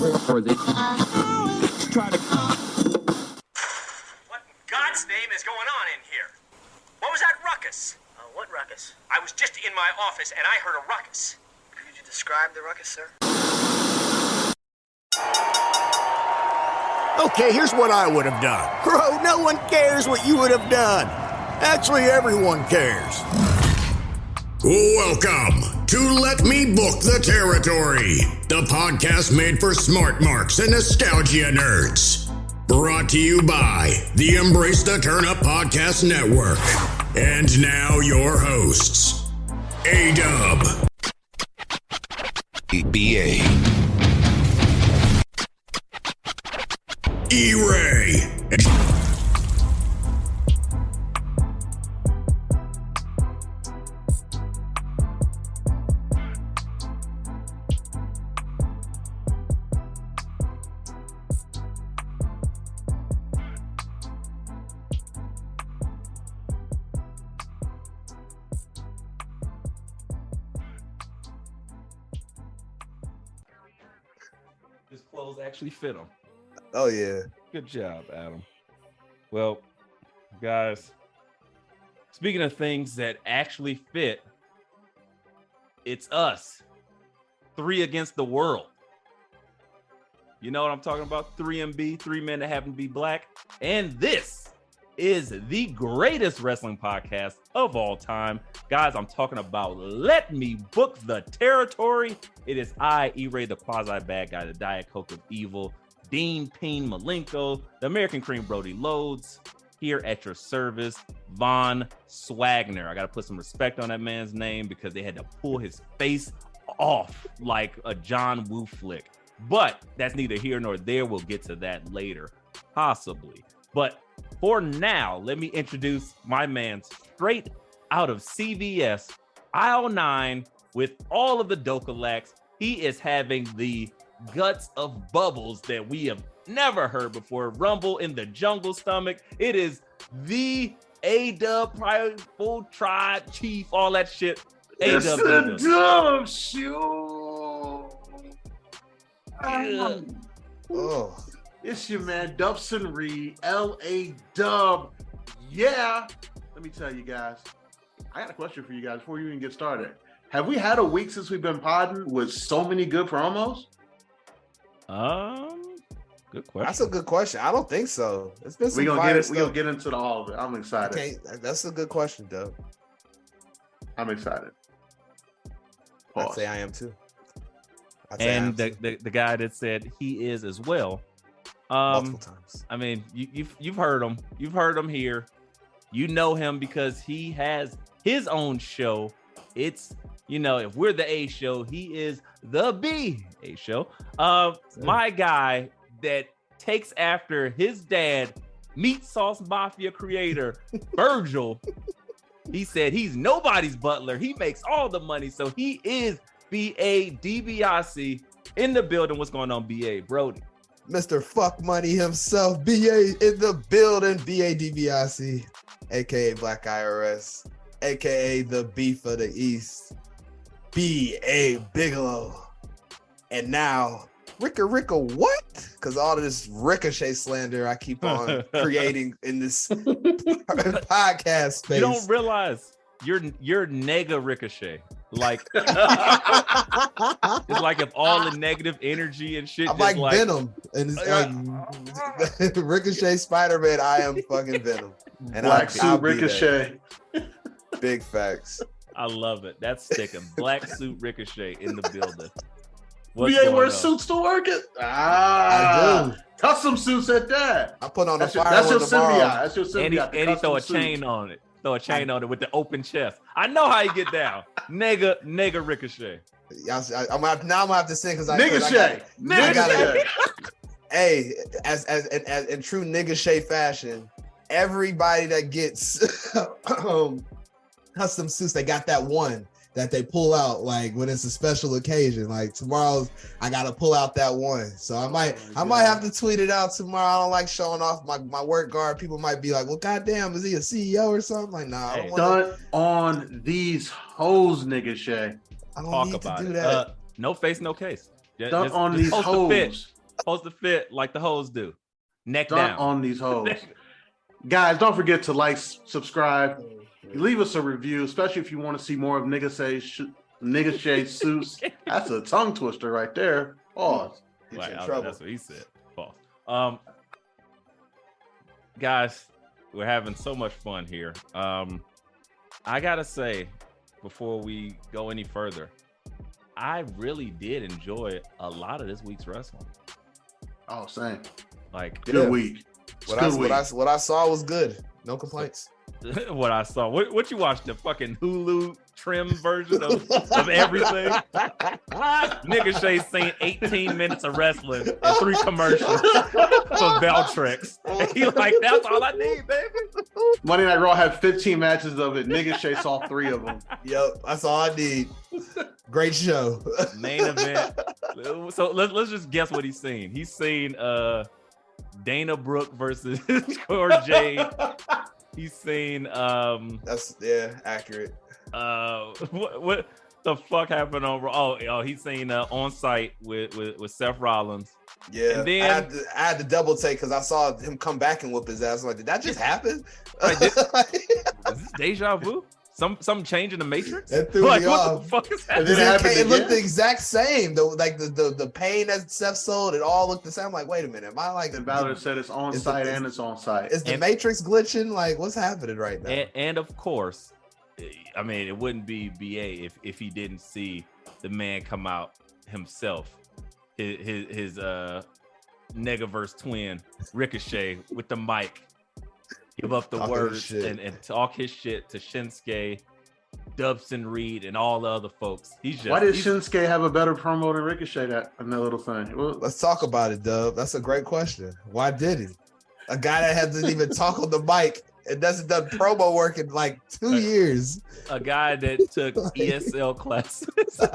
in God's name is going on in here? What was that ruckus? What ruckus? I was just in my office and I heard a ruckus. Could you describe the ruckus, sir? Okay, here's what I would have done. Bro, no one cares what you would have done. Actually, everyone cares. Welcome to Let Me Book the Territory, the podcast made for smart marks and nostalgia nerds. Brought to you by the Embrace the Turn Up Podcast Network. And now your hosts, A-Dub, BA, E-Ray, His clothes actually fit him. Oh, yeah. Good job, Adam. Well, guys, speaking of things that actually fit, it's us. 3 against the world. You know what I'm talking about? 3MB, 3 men that happen to be black. And this is the greatest wrestling podcast of all time. Guys, I'm talking about Let Me Book the Territory. It is I, E-Ray, the quasi-bad guy, the Diet Coke of evil, Dean Peen Malenko, the American Cream Brody Loads, here at your service, Von Swagner. I got to put some respect on that man's name because they had to pull his face off like a John Woo flick. But that's neither here nor there. We'll get to that later, possibly. But for now, let me introduce my man straight out of CVS, aisle 9, with all of the Dokalax. He is having the guts of bubbles that we have never heard before. Rumble in the jungle stomach. It is the A-Dub, Prideful Tribe Chief, all that shit. It's the Dub Show. Oh. It's your man, Dubson Reed, L.A. Dub. Yeah. Let me tell you guys, I got a question for you guys before you even get started. Have we had a week since we've been podding with so many good promos? Good question. That's a good question. I don't think so. It's been some We're gonna get into all of it. I'm excited. Okay, that's a good question, Dub. I'm excited. I'd say I am too. And the guy that said he is as well. Multiple times. I mean, you've heard him. You've heard him here. You know him because he has his own show. It's, you know, if we're the A show, he is the B A show. My guy that takes after his dad, Meat Sauce Mafia creator, Virgil. He said he's nobody's butler. He makes all the money. So he is B.A. DiBiase in the building. What's going on, B.A. Brody? Mr. Fuck Money himself, B.A. in the building, B.A. DiBiase, a.k.a. Black IRS, a.k.a. the Beef of the East, B.A. Bigelow. And now, Ricka what? Because all of this Ricochet slander I keep on creating in this podcast space. You don't realize you're nega Ricochet. Like it's like if all the negative energy and shit. I'm like Venom, and it's Ricochet, Spider-Man. I am fucking Venom, and Black suit Ricochet. Big facts. I love it. That's sticking. Black suit Ricochet in the building. BA wears suits to work it. I do. Custom suits at that. I put on the fire. That's your symbiote. That's your symbiote. And he throw a chain on it. Throw a chain on it with the open chest. I know how you get down. Nigga Ricochet. I'm gonna have to sing because Nigga Shay. Hey, as in true Nigga Shay fashion, everybody that gets custom suits, they got that one that they pull out like when it's a special occasion. Like tomorrow's, I gotta pull out that one. So I might have to tweet it out tomorrow. I don't like showing off my work guard. People might be like, well, goddamn, is he a CEO or something? Like, nah, I don't want on these hoes, Nigga Shay. I don't need to do that. No face, no case. Dunk on these hoes. Supposed to fit like the hoes do. Neck Dunk down. on these hoes. Guys, don't forget to like, subscribe, leave us a review, especially if you want to see more of Nigga Shay suits. That's a tongue twister right there. Pause. That's what he said. Pause. Guys, we're having so much fun here. I gotta say, before we go any further, I really did enjoy a lot of this week's wrestling. Oh, same. Like, good week. What I saw was good. No complaints. What I saw. What you watched? The fucking Hulu trim version of everything? Nigga Shay seen 18 minutes of wrestling and 3 commercials for Beltrex. And he like, that's all I need, baby. Monday Night Raw had 15 matches of it. Nigga Shay saw 3 of them. Yep, that's all I need. Great show. Main event. So let's just guess what he's seen. He's seen Dana Brooke versus Cora Jade. He's seen that's accurate. What the fuck happened on Raw? Oh, he's seen On Site with Seth Rollins. Yeah, and then I had to double take because I saw him come back and whoop his ass. I'm like, did that just happen? Like, is this deja vu? Some change in the Matrix? That threw like, me what off. the fuck is happening? It looked the exact same. The pain that Seth sold, it all looked the same. I'm like, wait a minute, am I like? And Balor said it's on site and it's on site. Is the Matrix glitching? Like, what's happening right now? And of course, I mean, it wouldn't be BA if he didn't see the man come out himself, his Negaverse twin Ricochet with the mic. Give up the words and talk his shit to Shinsuke, Dubson Reed, and all the other folks. Why did Shinsuke have a better promo than Ricochet in that little thing? Well, let's talk about it, Dub. That's a great question. Why did he? A guy that hasn't even talk on the mic and doesn't done promo work in like 2 years. A guy that took ESL classes. Took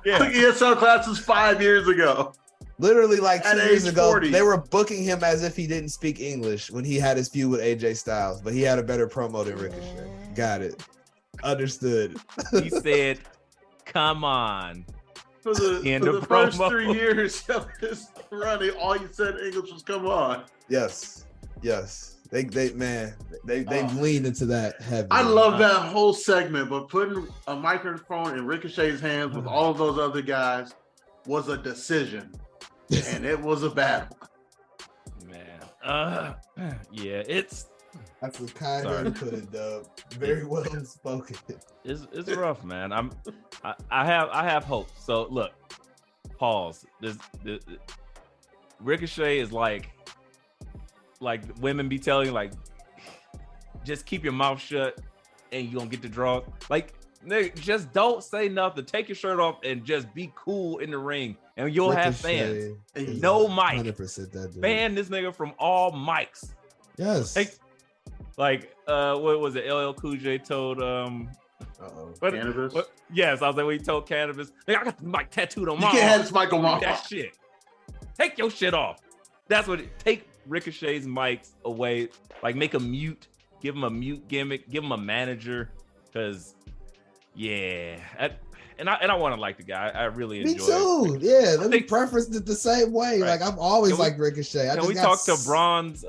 ESL classes 5 years ago. Literally, like 2 years ago, 40. they were booking him as if he didn't speak English when he had his feud with AJ Styles, but he had a better promo than Ricochet. Got it. Understood. He said, "Come on." For the first 3 years of his running, all you said in English was "Come on." Yes. They've leaned into that heavy. I love that whole segment, but putting a microphone in Ricochet's hands with all of those other guys was a decision. And it was a bad one. Man. Yeah, that's the kind way to put it, Dub. Very well spoken. It's rough, man. I have hope. So look, pause. This Ricochet is like women be telling you, like, just keep your mouth shut and you gonna get the draw. Like, nigga, just don't say nothing. Take your shirt off and just be cool in the ring. And you'll have fans. No mic. 100% that dude. Ban this nigga from all mics. Yes. Like what was it? LL Cool J told Cannabis? Yes, I was like, when he told Cannabis, I got the mic tattooed on my arm. You can't have this mic on my arm. That shit. Take your shit off. That's what take Ricochet's mics away. Like, make a mute, give him a mute gimmick, give him a manager. Cause And I want to like the guy. I really enjoy it. Me too. Yeah, let me preference it the same way. Right. Like, I've always liked Ricochet. Can we talk to Braun's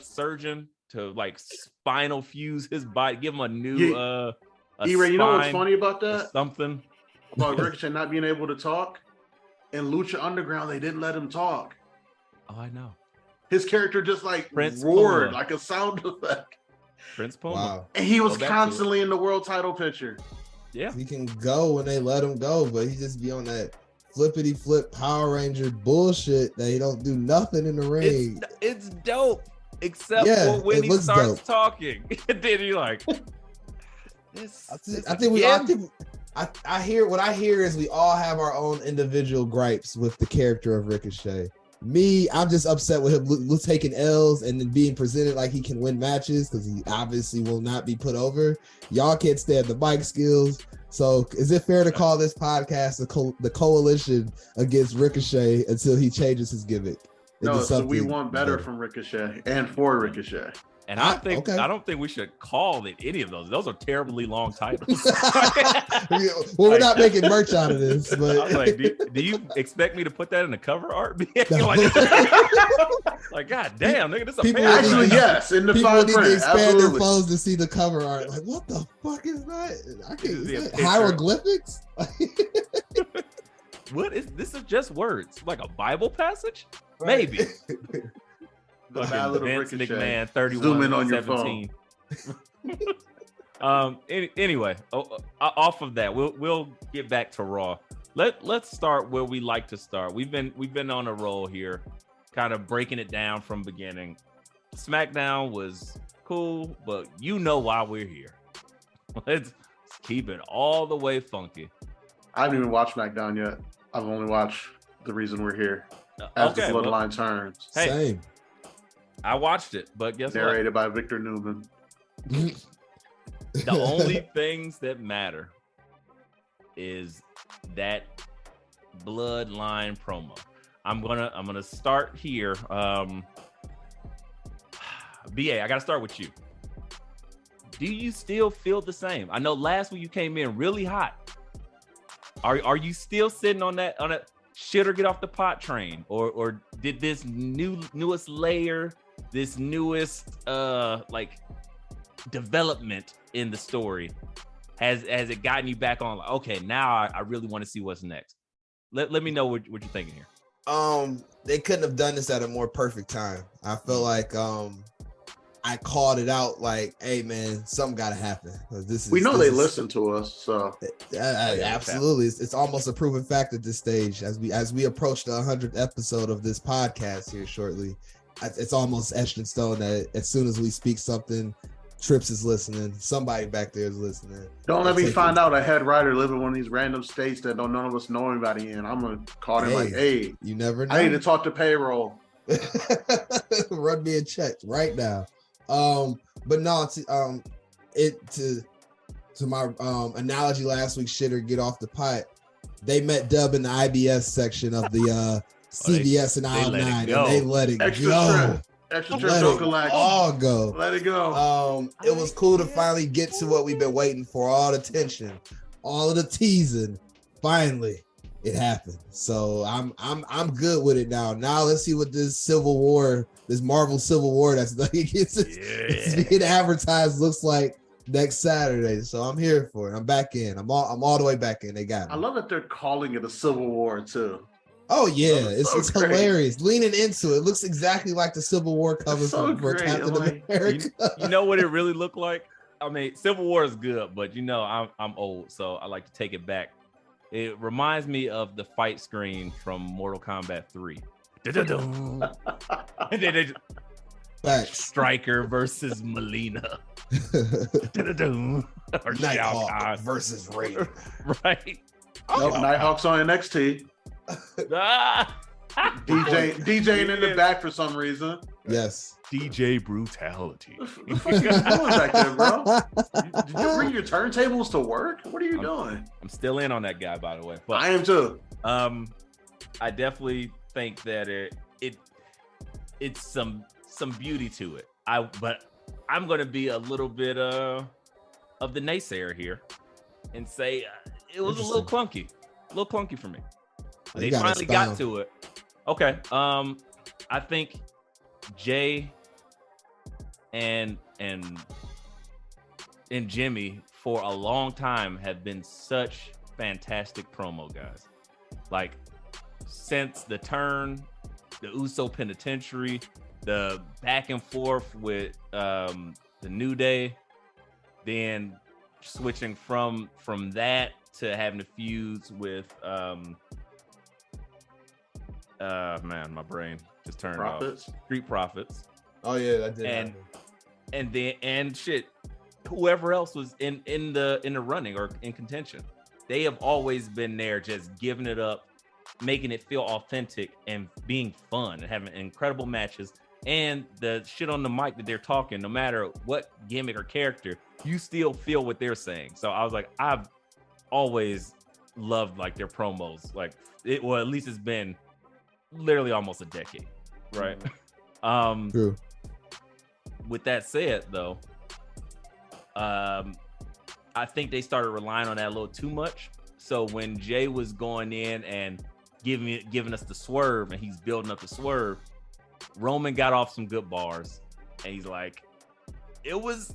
surgeon to like spinal fuse his body, give him a new E-Ray, you know what's funny about that? Something about Ricochet not being able to talk. In Lucha Underground, they didn't let him talk. Oh, I know. His character just like Prince roared Puma. like a sound effect. Prince Puma. Wow. And he was constantly in the world title picture. Yeah, he can go when they let him go, but he just be on that flippity flip Power Ranger bullshit that he don't do nothing in the ring. It's dope, except for when he starts talking. And then you're like, I hear what I hear is we all have our own individual gripes with the character of Ricochet. Me, I'm just upset with him taking L's and then being presented like he can win matches because he obviously will not be put over. Y'all can't stand the mic skills. So is it fair to call this podcast the coalition against Ricochet until he changes his gimmick? No, so we something want better from Ricochet and for Ricochet. And I don't think we should call it any of those. Those are terribly long titles. Well, we're not making merch out of this, but I was like, do you expect me to put that in the cover art? No. like, God damn, nigga, this is a People paragraph. Actually, yes, in the people fine need to print. expand Absolutely. their phones to see the cover art. Like, what the fuck is that? I can't. Is it a Is that picture? hieroglyphics? What is this? Is just words, like a Bible passage? Maybe. The Fucking Ballad of Vince Ricochet. McMahon, 31, Zoom in on your 17. Anyway, off of that, we'll get back to Raw. Let's start where we like to start. We've been on a roll here, kind of breaking it down from beginning. SmackDown was cool, but you know why we're here. Let's keep it all the way funky. I haven't even watched SmackDown yet. I've only watched The Reason We're Here. As the Bloodline turns. Hey, Same. I watched it, but guess what? Narrated by Victor Newman. The only things that matter is that Bloodline promo. I'm gonna start here. BA, I gotta start with you. Do you still feel the same? I know last week you came in really hot. Are you still sitting on that shit or get off the pot train, or did this newest layer, this newest like development in the story, has it gotten you back on like, okay, now I really want to see what's next? Let me know what you're thinking here. They couldn't have done this at a more perfect time. I feel like I called it out like, hey man, something gotta happen. We know they listen to us, so absolutely. It's almost a proven fact at this stage. As we approach the 100th episode of this podcast here shortly, it's almost etched in stone that as soon as we speak something, Trips is listening. Somebody back there is listening. don't let me find out a head writer live in one of these random states that none of us know anybody in. I'm gonna call him like, hey, you never know. I need to talk to payroll. Run me a check right now. But no, to my analogy last week, shit or get off the pot. They met Dub in the IBS section of the CBS and Aisle 9, and they let it go. Extra Let trip, it don't collect. all go. Let it go. It was cool to finally get to what we've been waiting for. All the tension, all of the teasing. Finally, it happened. So I'm good with it now. Now let's see what this Civil War, this Marvel Civil War that's like it's being advertised looks like next Saturday. So I'm here for it. I'm back in. I'm all the way back in. They got me. I love that they're calling it a Civil War too. Oh yeah, so it's great. hilarious. Leaning into it, looks exactly like the Civil War cover so for great. Captain Like, America. You know what it really looked like? I mean, Civil War is good, but you know I'm old, so I like to take it back. It reminds me of the fight screen from Mortal Kombat 3. And then they just, Facts. Stryker versus Melina. Or Shao Nighthawk Kahn. versus Raiden. Right. Nope, Nighthawk's on NXT. Ah! DJing in the back for some reason. Yes. DJ Brutality. What the fuck are you doing back there, bro? Did you bring your turntables to work? What are you doing? I'm still in on that guy, by the way. But I am too. I definitely think that it's some beauty to it. But I'm gonna be a little bit of the naysayer here and say it was a little clunky for me. They finally got to it. Okay. I think Jay and Jimmy for a long time have been such fantastic promo guys. Like since the turn, the Uso Penitentiary, the back and forth with the New Day, then switching from that to having the feuds with man, my brain just turned Profits. off. Street Profits. Oh yeah, that did happen. And shit, whoever else was in the running or in contention, they have always been there, just giving it up, making it feel authentic and being fun and having incredible matches. And the shit on the mic that they're talking, no matter what gimmick or character, you still feel what they're saying. So I was like, I've always loved like their promos. Like at least it's been literally almost a decade. right? True. With that said, though, I think they started relying on that a little too much. So when Jay was going in and giving us the swerve, and he's building up the swerve, Roman got off some good bars, and he's like, "It was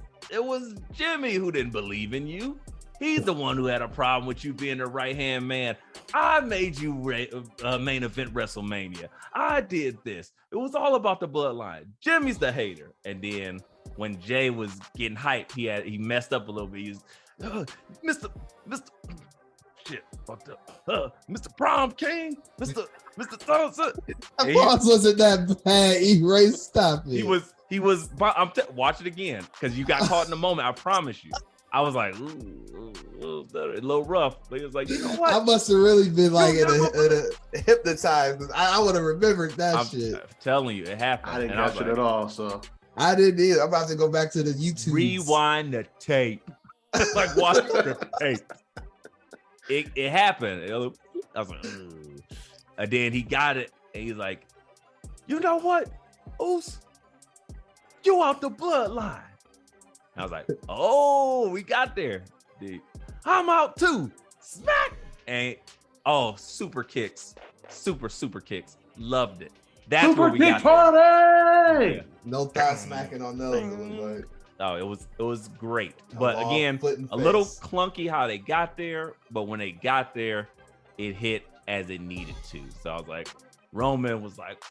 Jimmy who didn't believe in you. He's the one who had a problem with you being the right-hand man. I made you main event WrestleMania. I did this. It was all about the bloodline. Jimmy's the hater." And then when Jay was getting hyped, he messed up a little bit. He's Mr. Shit, fucked up. Mr. Prom King, Mr. Thompson. That boss wasn't that bad. E-Ray, stop it. He was. Watch it again, because you got caught in the moment. I promise you. I was like, ooh, a little rough. But he was like, you know what? I must have really been like hypnotized. I would have remembered that shit. I'm telling you, it happened. I didn't catch it at all. So I didn't either. I'm about to go back to the YouTube. Rewind the tape. Like watch the tape. It happened. I was like, ooh. And then he got it, and he's like, you know what, Oos, you out the bloodline. I was like, oh, we got there. Dude, I'm out too. Smack. And super kicks. Super kicks. Loved it. That's super where we kick got party. Yeah. No thigh smacking on those. But Oh, it was great. But again, a little clunky how they got there, but when they got there, it hit as it needed to. So I was like, Roman was like,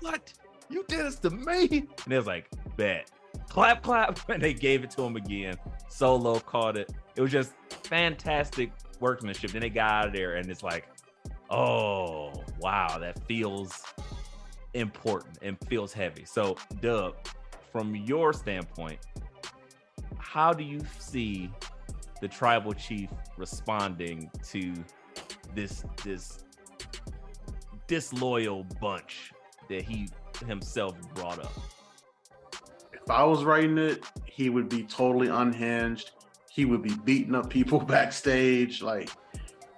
what? You did this to me? And it was like, bet. Clap, and they gave it to him again. Solo caught it. It was just fantastic workmanship. Then they got out of there, and it's like, oh, wow, that feels important and feels heavy. So, Dub, from your standpoint, how do you see the tribal chief responding to this disloyal bunch that he himself brought up? If I was writing it, he would be totally unhinged. He would be beating up people backstage. Like,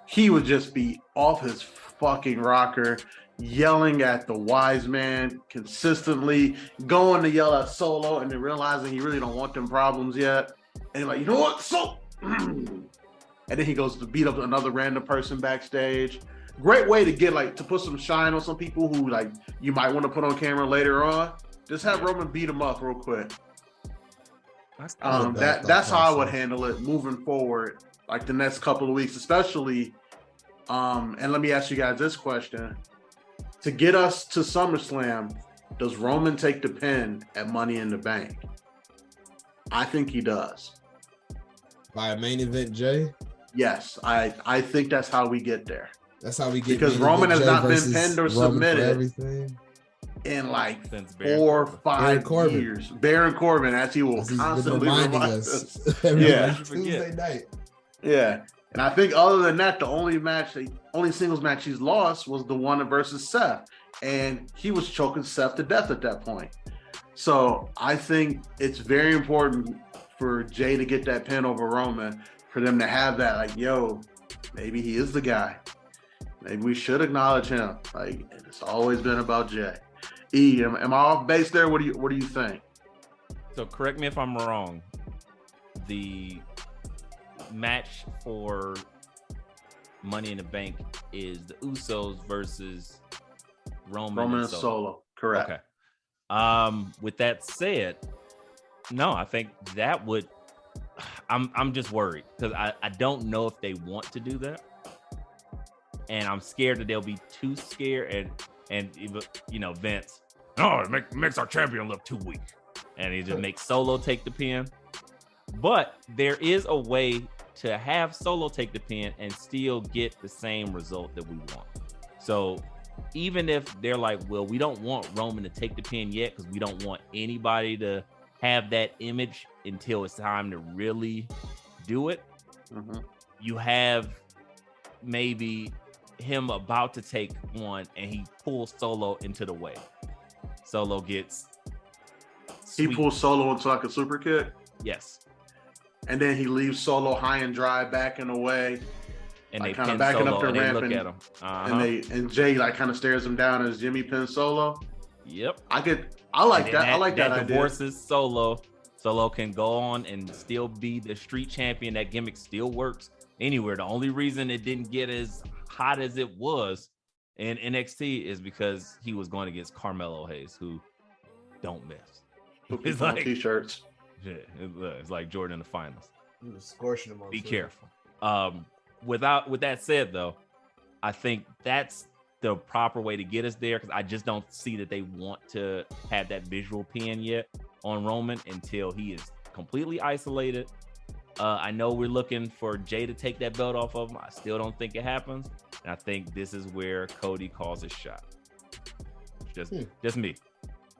he would just be off his fucking rocker, yelling at the wise man consistently, going to yell at Solo, and then realizing he really don't want them problems yet. And he's like, you know what? So, and then he goes to beat up another random person backstage. Great way to get, like, to put some shine on some people who, like, you might want to put on camera later on. Just have Roman beat him up real quick. That's how I would handle it moving forward, like the next couple of weeks, especially. And let me ask you guys this question: to get us to SummerSlam, does Roman take the pin at Money in the Bank? I think he does. By a main event, Jay? Yes, I think that's how we get there. That's how we get, because Roman has not been pinned or submitted in like 4 or 5 years. Baron Corbin, as he will constantly remind us. Tuesday night. Yeah. And I think other than that, the only singles match he's lost was the one versus Seth. And he was choking Seth to death at that point. So I think it's very important for Jay to get that pin over Roman, for them to have that, like, yo, maybe he is the guy. Maybe we should acknowledge him. Like, it's always been about Jay. Am I off base there? What do you think? So correct me if I'm wrong. The match for Money in the Bank is the Usos versus Roman and Solo. Correct. Okay. With that said, no, I think that would. I'm just worried because I don't know if they want to do that, and I'm scared that they'll be too scared and Vince. No, it makes our champion look too weak, and he just makes Solo take the pin. But there is a way to have Solo take the pin and still get the same result that we want. So even if they're like, well, we don't want Roman to take the pin yet because we don't want anybody to have that image until it's time to really do it. Mm-hmm. You have maybe him about to take one and he pulls Solo into the way. Solo gets sweet. He pulls Solo into like a super kick? Yes. And then he leaves Solo high and dry back in the way. And like, they kind of backing Solo up the ramp look at him. And Jay like kind of stares him down as Jimmy pins Solo. Yep. I like And that. then I like that idea. Divorces Solo. Solo can go on and still be the street champion. That gimmick still works anywhere. The only reason it didn't get as hot as it was in NXT is because he was going against Carmelo Hayes, who don't miss. It's like t-shirts. Yeah, it's like Jordan in the finals. He was scorching him on Be Twitter. careful. With that said, though, I think that's the proper way to get us there, because I just don't see that they want to have that visual pin yet on Roman until he is completely isolated. I know we're looking for Jay to take that belt off of him. I still don't think it happens, and I think this is where Cody calls his shot. Just me.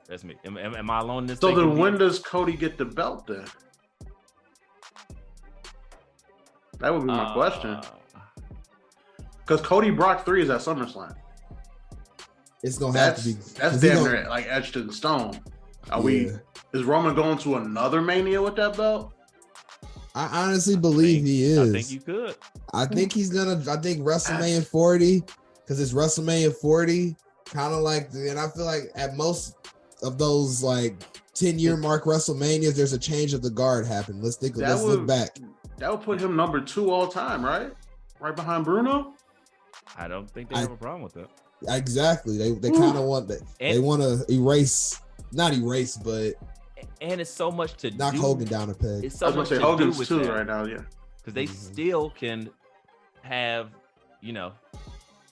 That's me. Am I alone in this? So then, when does Cody get the belt then? That would be my question. Because Cody Brock 3 is at SummerSlam. It's gonna have to be. That's damn near like etched in stone. Is Roman going to another Mania with that belt? I honestly believe he is. I think you could. I think he's gonna. I think WrestleMania 40, because it's WrestleMania 40, kind of like. And I feel like at most of those like 10-year mark WrestleManias, there's a change of the guard happen. Let's look back. That would put him number 2 all time, right? Right behind Bruno. I don't think they have a problem with that. Exactly. They kind of want that. They want to not erase, but and it's so much to knock Hogan down a peg. It's so much to Hogan's do with too that. right now, yeah. Because they still can have,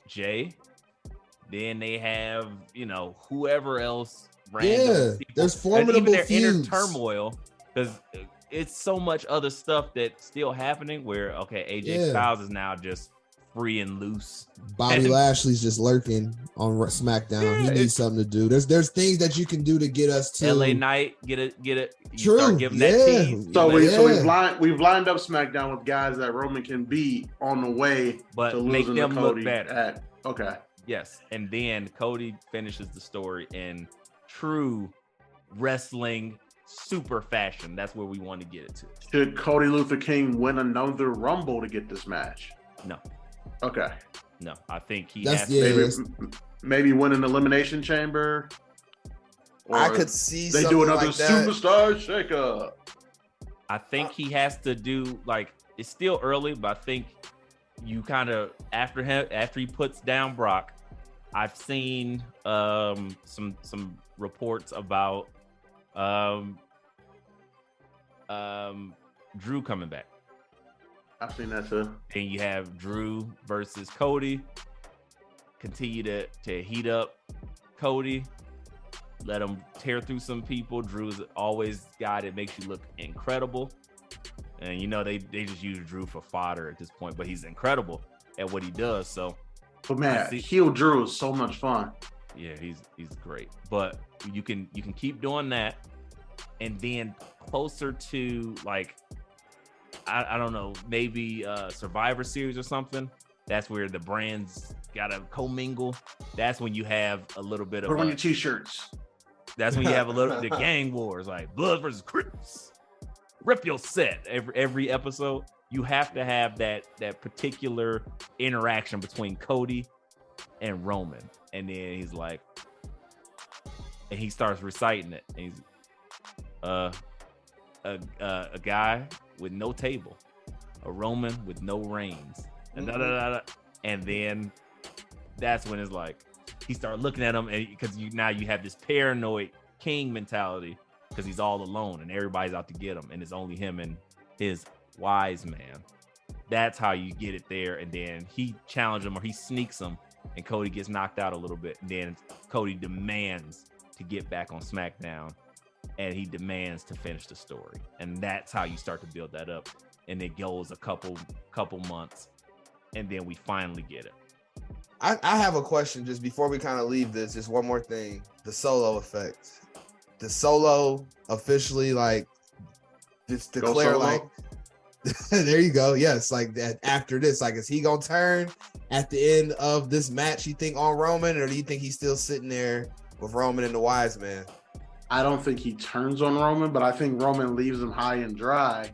Jay. Then they have, whoever else. Yeah, there's formidable their inner feuds. Turmoil, because it's so much other stuff that's still happening. Where AJ Styles is now just free and loose. Bobby Lashley's just lurking on SmackDown. He needs something to do. There's things that you can do to get us to LA Knight. Get it. True. Start giving that tease. So we've lined up SmackDown with guys that Roman can beat on the way, but to make losing them to Cody look better. Okay. Yes, and then Cody finishes the story in true wrestling super fashion. That's where we want to get it to. Should Cody Luther King win another Rumble to get this match? No. Okay. No, I think he That's- has yeah, to. Maybe win an Elimination Chamber. Or I could see they something do another like that. Superstar Shakeup. I think he has to do, like, it's still early, but I think you kind of after he puts down Brock. I've seen some reports about Drew coming back. I've seen that too. And you have Drew versus Cody. Continue to heat up Cody. Let him tear through some people. Drew's always a guy that makes you look incredible. And they just use Drew for fodder at this point, but he's incredible at what he does. So, but man, heel Drew is so much fun. Yeah, he's great. But you can keep doing that, and then closer to like I don't know, maybe Survivor Series or something. That's where the brands gotta commingle. That's when you have a little bit of put on your t-shirts. That's when you have a little the gang wars, like Blood versus Crips. Rip your set every episode. You have to have that particular interaction between Cody and Roman, and then he's like, and he starts reciting it. And he's a guy with no table, a Roman with no reins, and then that's when it's like he started looking at him, and because now you have this paranoid king mentality. Because he's all alone and everybody's out to get him, and it's only him and his wise man. That's how you get it there. And then he challenges him, or he sneaks him, and Cody gets knocked out a little bit. And then Cody demands to get back on SmackDown, and he demands to finish the story. And that's how you start to build that up. And it goes a couple months, and then we finally get it. I have a question just before we kind of leave this. Just one more thing: the Solo effect. The Solo officially like just declare like there you go. Yes, like that after this, like is he gonna turn at the end of this match, you think, on Roman, or do you think he's still sitting there with Roman and the wise man? I don't think he turns on Roman, but I think Roman leaves him high and dry.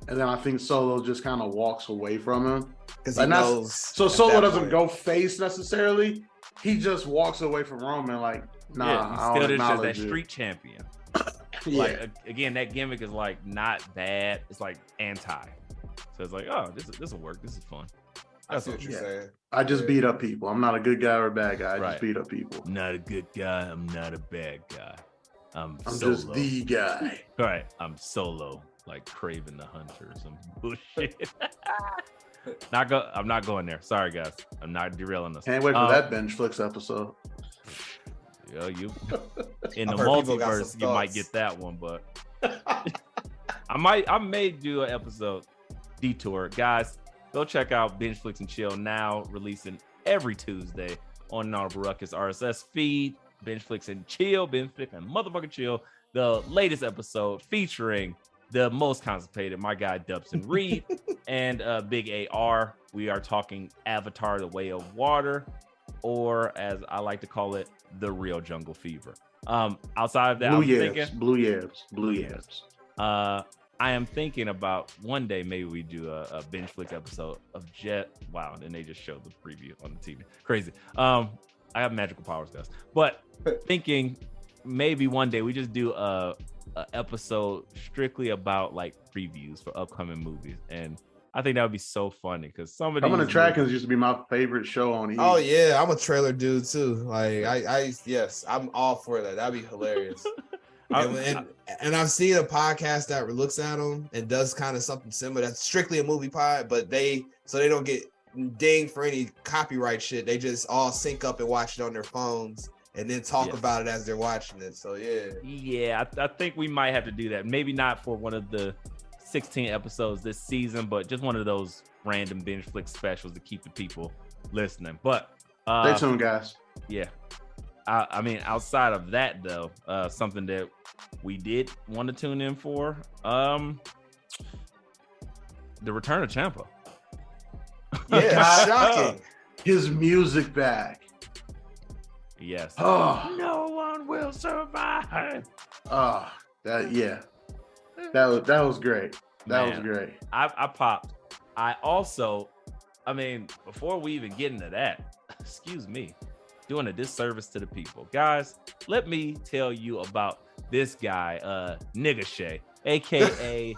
And then I think Solo just kind of walks away from him. Because he knows. So Solo doesn't go face necessarily, he just walks away from Roman like, nah, yeah, I he's don't still just acknowledge that it. street champion. Yeah. Like again, that gimmick is like not bad. It's like anti. So it's like, oh, this will work. This is fun. I see what you're saying. I just beat up people. I'm not a good guy or a bad guy. I Right. just beat up people. I'm not a good guy. I'm not a bad guy. I'm just Solo. the guy. Right. I'm Solo, like Craven the Hunter or some bullshit. I'm not going there. Sorry, guys. I'm not derailing us. Can't wait for that Bench Flicks episode. Yeah, you in I've the heard people got multiverse, some you might thoughts. get that one, but I may do an episode detour. Guys, go check out Binge Flicks and Chill now, releasing every Tuesday on Honorable Ruckus RSS feed. Binge Flicks and Chill, Binge Flicks and motherfucking Chill. The latest episode featuring the most constipated, my guy Dubson Reed and Big AR. We are talking Avatar: The Way of Water, or as I like to call it, The Real Jungle Fever. Outside of that, Blue Yabs. I am thinking about one day maybe we do a Binge Flicks episode of Jet. Wow, and they just showed the preview on the TV. Crazy. I have magical powers, guys. But thinking maybe one day we just do a episode strictly about like previews for upcoming movies, and I think that would be so funny because somebody Coming Attractions used to be my favorite show on E! Oh yeah, I'm a trailer dude too. Like yes, I'm all for that. That'd be hilarious. And I've seen a podcast that looks at them and does kind of something similar. That's strictly a movie pod, but they don't get dinged for any copyright shit. They just all sync up and watch it on their phones and then talk about it as they're watching it. So yeah, I think we might have to do that. Maybe not for one of the 16 episodes this season, but just one of those random Binge Flick specials to keep the people listening. But stay tuned, guys. Yeah. I mean, outside of that, though, something that we did want to tune in for, the return of Ciampa. Yeah, shocking. His music back. Yes. Oh, No one will survive. that was great. That was great. I popped. I also, I mean, before we even get into that, excuse me, doing a disservice to the people. Guys, let me tell you about this guy, Nigga Shay, aka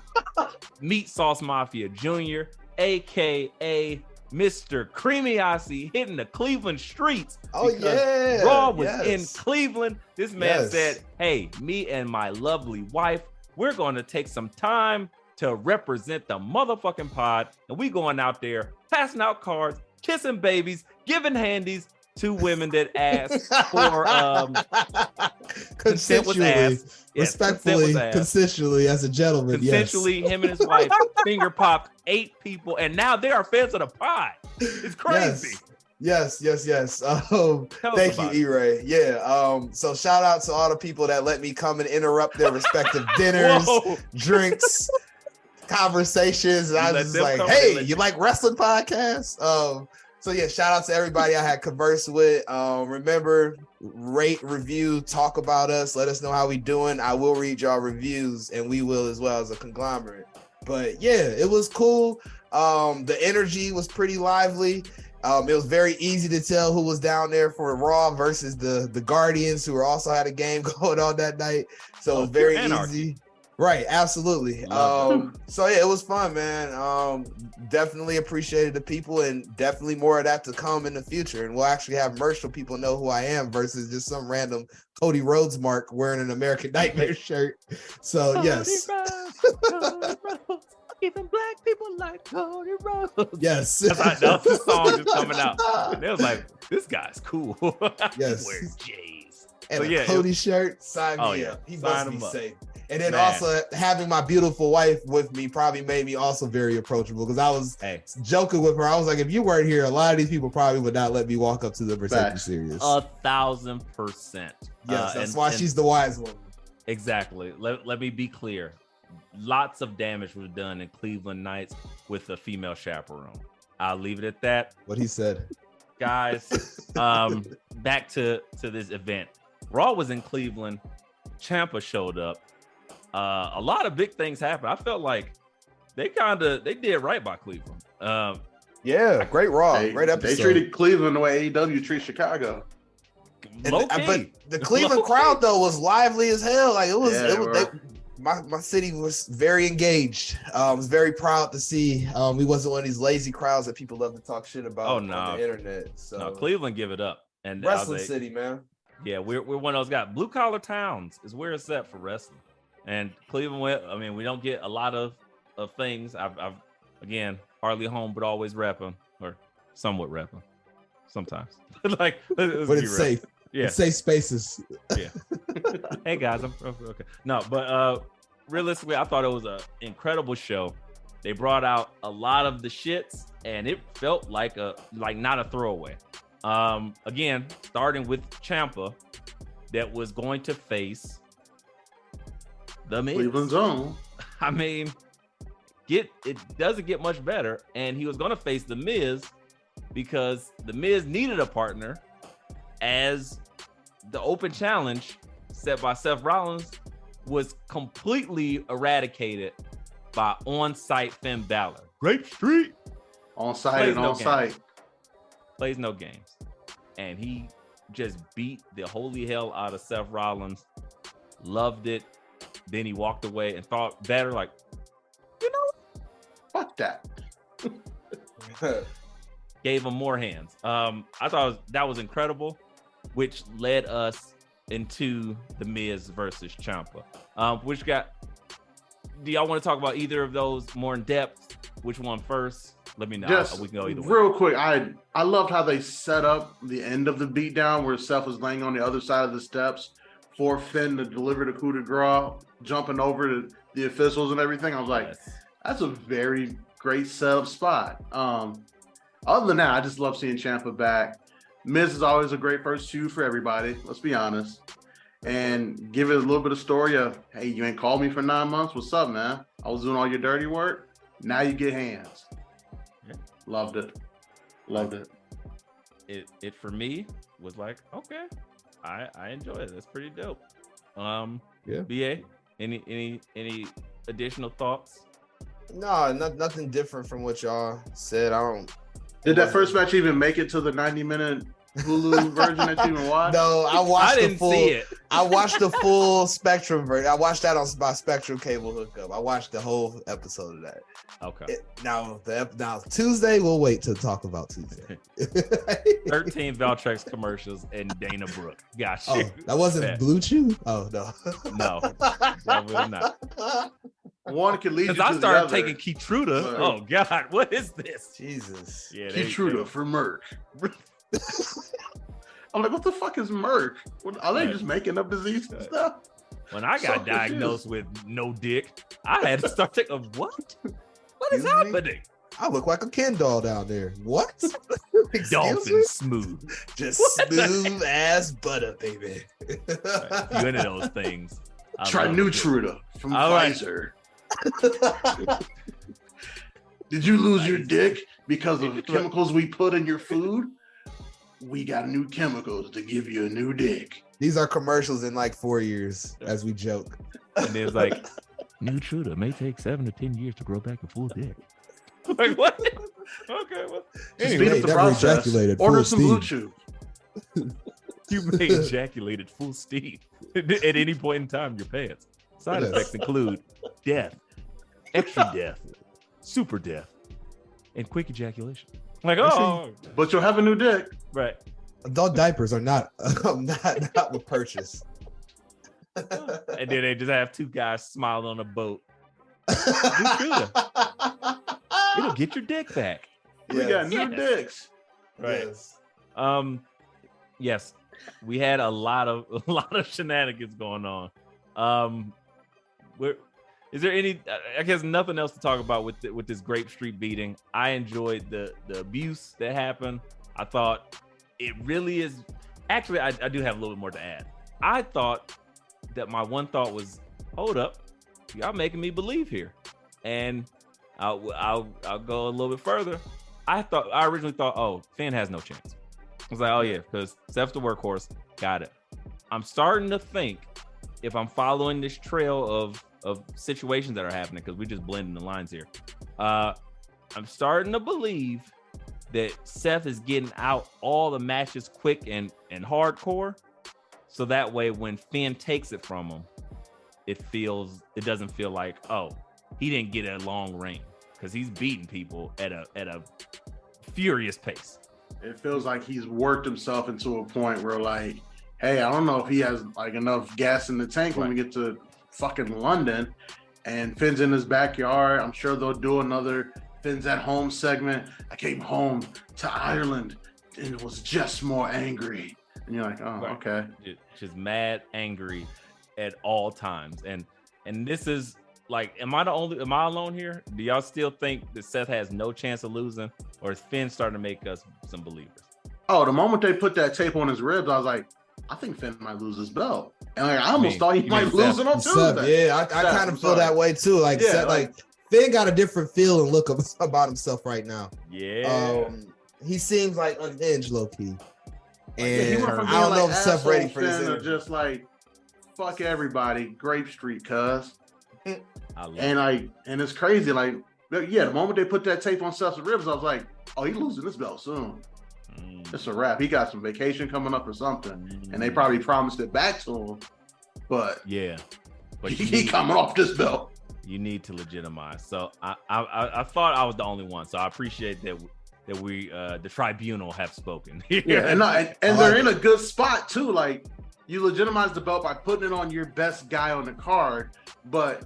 Meat Sauce Mafia Jr., aka Mr. Creamy Aussie, hitting the Cleveland streets. Oh yeah, Raw was in Cleveland. This man said, hey, me and my lovely wife, we're going to take some time to represent the motherfucking pod, and we going out there passing out cards, kissing babies, giving handies to women that ask for consent was asked. Yes, respectfully, consensually, as a gentleman. Consensually, him and his wife finger popped 8 people, and now they are fans of the pod. It's crazy. Yes. Thank you, E-Ray. Yeah. So shout out to all the people that let me come and interrupt their respective dinners, drinks, conversations. And I was just like, hey, you like wrestling podcasts? So yeah, shout out to everybody I had conversed with. Remember, rate, review, talk about us. Let us know how we doing. I will read y'all reviews, and we will as well as a conglomerate. But yeah, it was cool. The energy was pretty lively. It was very easy to tell who was down there for Raw versus the Guardians, who also had a game going on that night. So it was very easy. Right, absolutely. So yeah, it was fun, man. Definitely appreciated the people, and definitely more of that to come in the future. And we'll actually have merch so people know who I am versus just some random Cody Rhodes mark wearing an American Nightmare shirt. So Cody yes. Cody Rhodes. Even black people like Cody Rhodes. Yes. That's the song just coming out. They was like, this guy's cool. Yes. He wears J's. And so, a Cody shirt, sign me up. He must be safe. And then also having my beautiful wife with me probably made me also very approachable, because I was joking with her. I was like, if you weren't here, a lot of these people probably would not let me walk up to them or take you serious. 1,000%. Yes, that's why she's the wise one. Exactly. Let me be clear. Lots of damage was done in Cleveland nights with a female chaperone. I'll leave it at that. What he said. Guys, back to this event. Raw was in Cleveland. Ciampa showed up. A lot of big things happened. I felt like they did right by Cleveland. Yeah, great Raw, great episode. They treated Cleveland the way AEW treats Chicago. But the Cleveland crowd though was lively as hell. Like it was. My city was very engaged. I was very proud to see. We wasn't one of these lazy crowds that people love to talk shit about on the internet. So no, Cleveland give it up. And wrestling city, man. Yeah, we're one of those guys. Blue collar towns is where it's at for wrestling. And Cleveland, I mean, we don't get a lot of things. I've again hardly home, but always repping or somewhat repping sometimes. Like, but it's safe. Yeah, it's safe spaces. Yeah. Hey guys, I'm okay. No, but realistically, I thought it was an incredible show. They brought out a lot of the shits, and it felt like not a throwaway. Again, starting with Ciampa, that was going to face the Miz. Cleveland's own. I mean, it doesn't get much better, and he was going to face the Miz because the Miz needed a partner, as the open challenge set by Seth Rollins was completely eradicated by on-site Finn Balor. Grape Street. On-site and on-site. Plays no games. And he just beat the holy hell out of Seth Rollins. Loved it. Then he walked away and thought better, like, you know, fuck that. Gave him more hands. I thought that was incredible, which led us into the Miz versus Ciampa. Do y'all want to talk about either of those more in depth? Which one first? Let me know. We can go either way. Real quick, I loved how they set up the end of the beatdown where Seth was laying on the other side of the steps for Finn to deliver the coup de grace, jumping over to the officials and everything. I was like, that's a very great setup spot. Other than that, I just love seeing Ciampa back. Miz is always a great first two for everybody, let's be honest. And give it a little bit of story of, hey, you ain't called me for 9 months. What's up, man? I was doing all your dirty work. Now you get hands. Yeah. Loved it. It for me was like, okay, I enjoy it. That's pretty dope. Yeah. BA, any additional thoughts? No, nothing different from what y'all said. Did that first match even make it to the 90-minute Hulu version that you even watched? No, I didn't see it. I watched the full Spectrum version. I watched that on my Spectrum cable hookup. I watched the whole episode of that. Okay. Now Tuesday, we'll wait to talk about Tuesday. 13 Valtrex commercials and Dana Brooke. Gotcha. Oh, that wasn't Blue Chew? Oh, no. No, definitely not. One could lead you to I started the other. taking Keytruda. Oh God, what is this? Jesus. Yeah, Keytruda for Merc. I'm like, what the fuck is Merc? Are they just making up disease and stuff? When I got diagnosed with no dick, I had to start taking what? What is happening? I look like a Ken doll down there. What? Dolphin smooth. Just smooth ass butter, baby. Right. You into those things. Try Nutruda from Pfizer. Did you lose your dick because of chemicals we put in your food? We got new chemicals to give you a new dick. These are commercials in like 4 years, as we joke. And it's like, Nutruda may take 7 to 10 years to grow back a full dick. Like what? Okay, well, anyway, speed up the process. Order some Blue Chew. You may ejaculate at full steam at any point in time. Your pants. Side effects include death, extra death, super death, and quick ejaculation. Like, but you'll have a new dick, right? Adult diapers are not with purchase. And then they just have two guys smiling on a boat. It'll get your dick back. We got new dicks, right? Yes. Yes, we had a lot of shenanigans going on. Is there any? I guess nothing else to talk about with this Grape Street beating. I enjoyed the abuse that happened. I thought it really is. Actually, I do have a little bit more to add. I thought that my one thought was, hold up, y'all making me believe here, and I'll go a little bit further. I originally thought, oh, Finn has no chance. I was like, oh yeah, because Seth's the workhorse. Got it. I'm starting to think, if I'm following this trail of situations that are happening, because we're just blending the lines here, I'm starting to believe that Seth is getting out all the matches quick and hardcore, so that way when Finn takes it from him, it doesn't feel like, oh, he didn't get a long reign, because he's beating people at a furious pace. It feels like he's worked himself into a point where, like, hey, I don't know if he has like enough gas in the tank when we get to fucking London, and Finn's in his backyard. I'm sure they'll do another Finn's at home segment. I came home to Ireland and was just more angry. And you're like, oh, okay. Just mad, angry at all times. And this is like, am I alone here? Do y'all still think that Seth has no chance of losing, or is Finn starting to make us some believers? Oh, the moment they put that tape on his ribs, I was like, I think Finn might lose his belt. And like, I almost thought he might lose it on Tuesday. Yeah, I kind of feel that way too. Like, yeah, Seth, like Finn got a different feel and look about himself right now. Yeah. He seems like unhinged, low key. And he went from I don't know if Seth ready for Finn this. or just like, fuck everybody, Grape Street, cuz. And it's crazy. Like, yeah, the moment they put that tape on Seth's ribs, I was like, oh, he's losing this belt soon. It's a wrap. He got some vacation coming up or something, and they probably promised it back to him. But yeah, but he coming off this belt. You need to legitimize. So I thought I was the only one. So I appreciate that we the tribunal have spoken. Yeah, and they're in a good spot too. Like, you legitimize the belt by putting it on your best guy on the card, but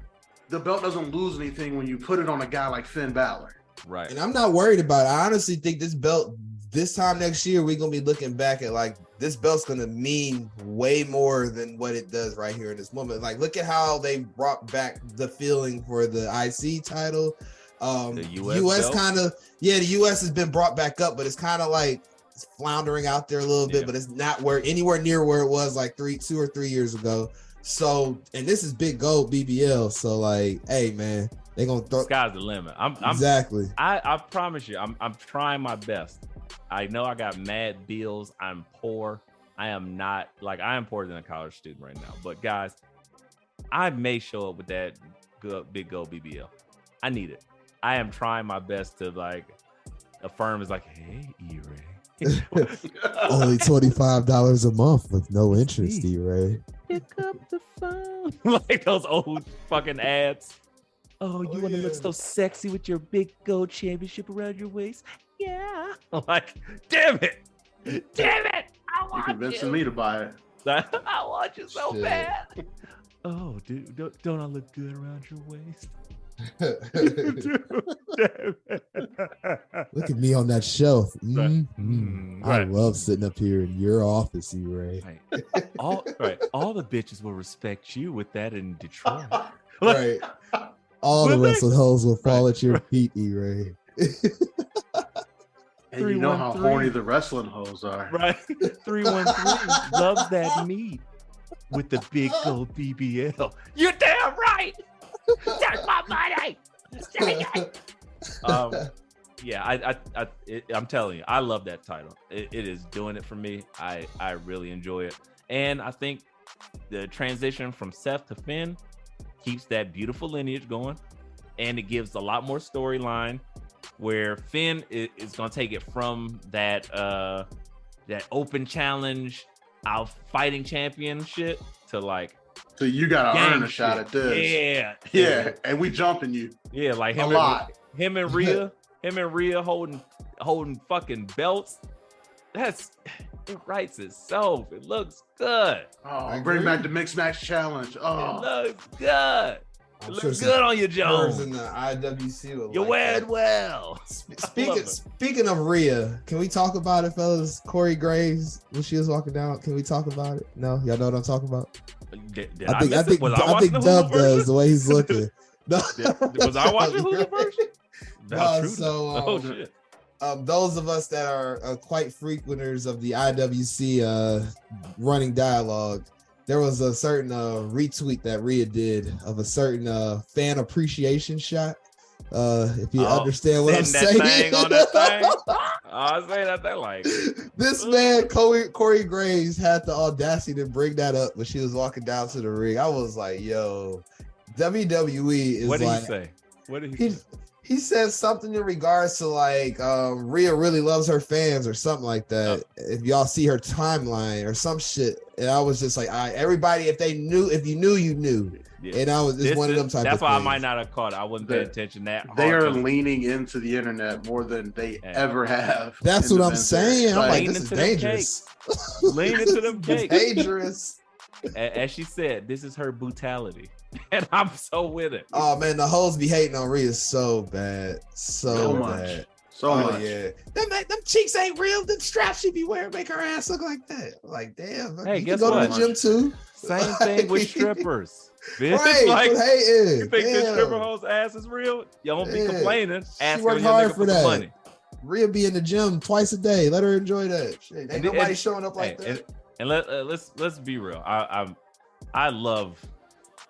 the belt doesn't lose anything when you put it on a guy like Finn Balor. Right. And I'm not worried about it. I honestly think this belt, this time next year, we're going to be looking back at like, this belt's going to mean way more than what it does right here in this moment. Like, look at how they brought back the feeling for the IC title. The US kind of, the US has been brought back up, but it's kind of like it's floundering out there a little bit, but it's not anywhere near where it was like 2 or 3 years ago. So, and this is big gold BBL. So like, hey man, they gonna throw. Sky's the limit. Exactly. I promise you, I'm trying my best. I know I got mad bills. I'm poor. I am poorer than a college student right now. But guys, I may show up with that big gold BBL. I need it. I am trying my best to like affirm is like, hey, E-Ray. Only $25 a month with no interest, E-Ray. Pick up the phone. Like those old fucking ads. Oh, you want to look so sexy with your big gold championship around your waist? Yeah. I'm like, damn it. I want You're convincing me to buy it. I want you so bad. Oh, dude, don't I look good around your waist? Look at me on that shelf. Right. I love sitting up here in your office, E-Ray. Right. All the bitches will respect you with that in Detroit. Right. All the wrestling hoes will fall at your feet, E-Ray. And you know how horny the wrestling hoes are. Right. 313 loves that meat with the big gold BBL. You're damn right. Take my money. I'm telling you, I love that title. It is doing it for me. I really enjoy it, and I think the transition from Seth to Finn keeps that beautiful lineage going, and it gives a lot more storyline where Finn is going to take it from that open challenge, out fighting champion shit to like. So you gotta earn a shot at this. Yeah, and we jumping you. Yeah, like him and Rhea holding fucking belts. It writes itself. It looks good. Oh, bring back the mixed match challenge. Oh, it looks good. It looks good on you, Jones. In the IWC, you're wearing well. Speaking of Rhea, can we talk about it, fellas? Corey Graves, when she was walking down, can we talk about it? No, y'all know what I'm talking about. I think Dub does the way he's looking. Was I watching Hulu version? Shit. Those of us that are quite frequenters of the IWC running dialogue, there was a certain retweet that Rhea did of a certain fan appreciation shot. If you understand what I'm saying. On that thing. I say that thing like this man, Corey Graves, had the audacity to bring that up when she was walking down to the ring. I was like, yo, WWE is what did like. He say? What did he say? he said something in regards to like Rhea really loves her fans or something like that. If y'all see her timeline or some shit, and I was just like, everybody, if you knew, you knew. Yeah. And I was just one of them type. That's of why things. I might not have caught it. I wasn't paying attention that hard. They are leaning into the internet more than they ever have. That's what I'm saying. I'm like, this is dangerous. Lean into them cakes. Dangerous. As she said, this is her brutality, and I'm so with it. Oh man, the hoes be hating on Rhea so bad, so bad. So much. Yeah, them cheeks ain't real. Them straps she be wearing make her ass look like that. Like, damn. Hey, you guess can go what? to the gym too. Same thing with strippers. Right, like, hating. You think this stripper hoe's ass is real? You won't be complaining. She worked hard for that. Money. Rhea be in the gym twice a day. Let her enjoy that. Shit. Ain't nobody showing up like that. And let's be real. I love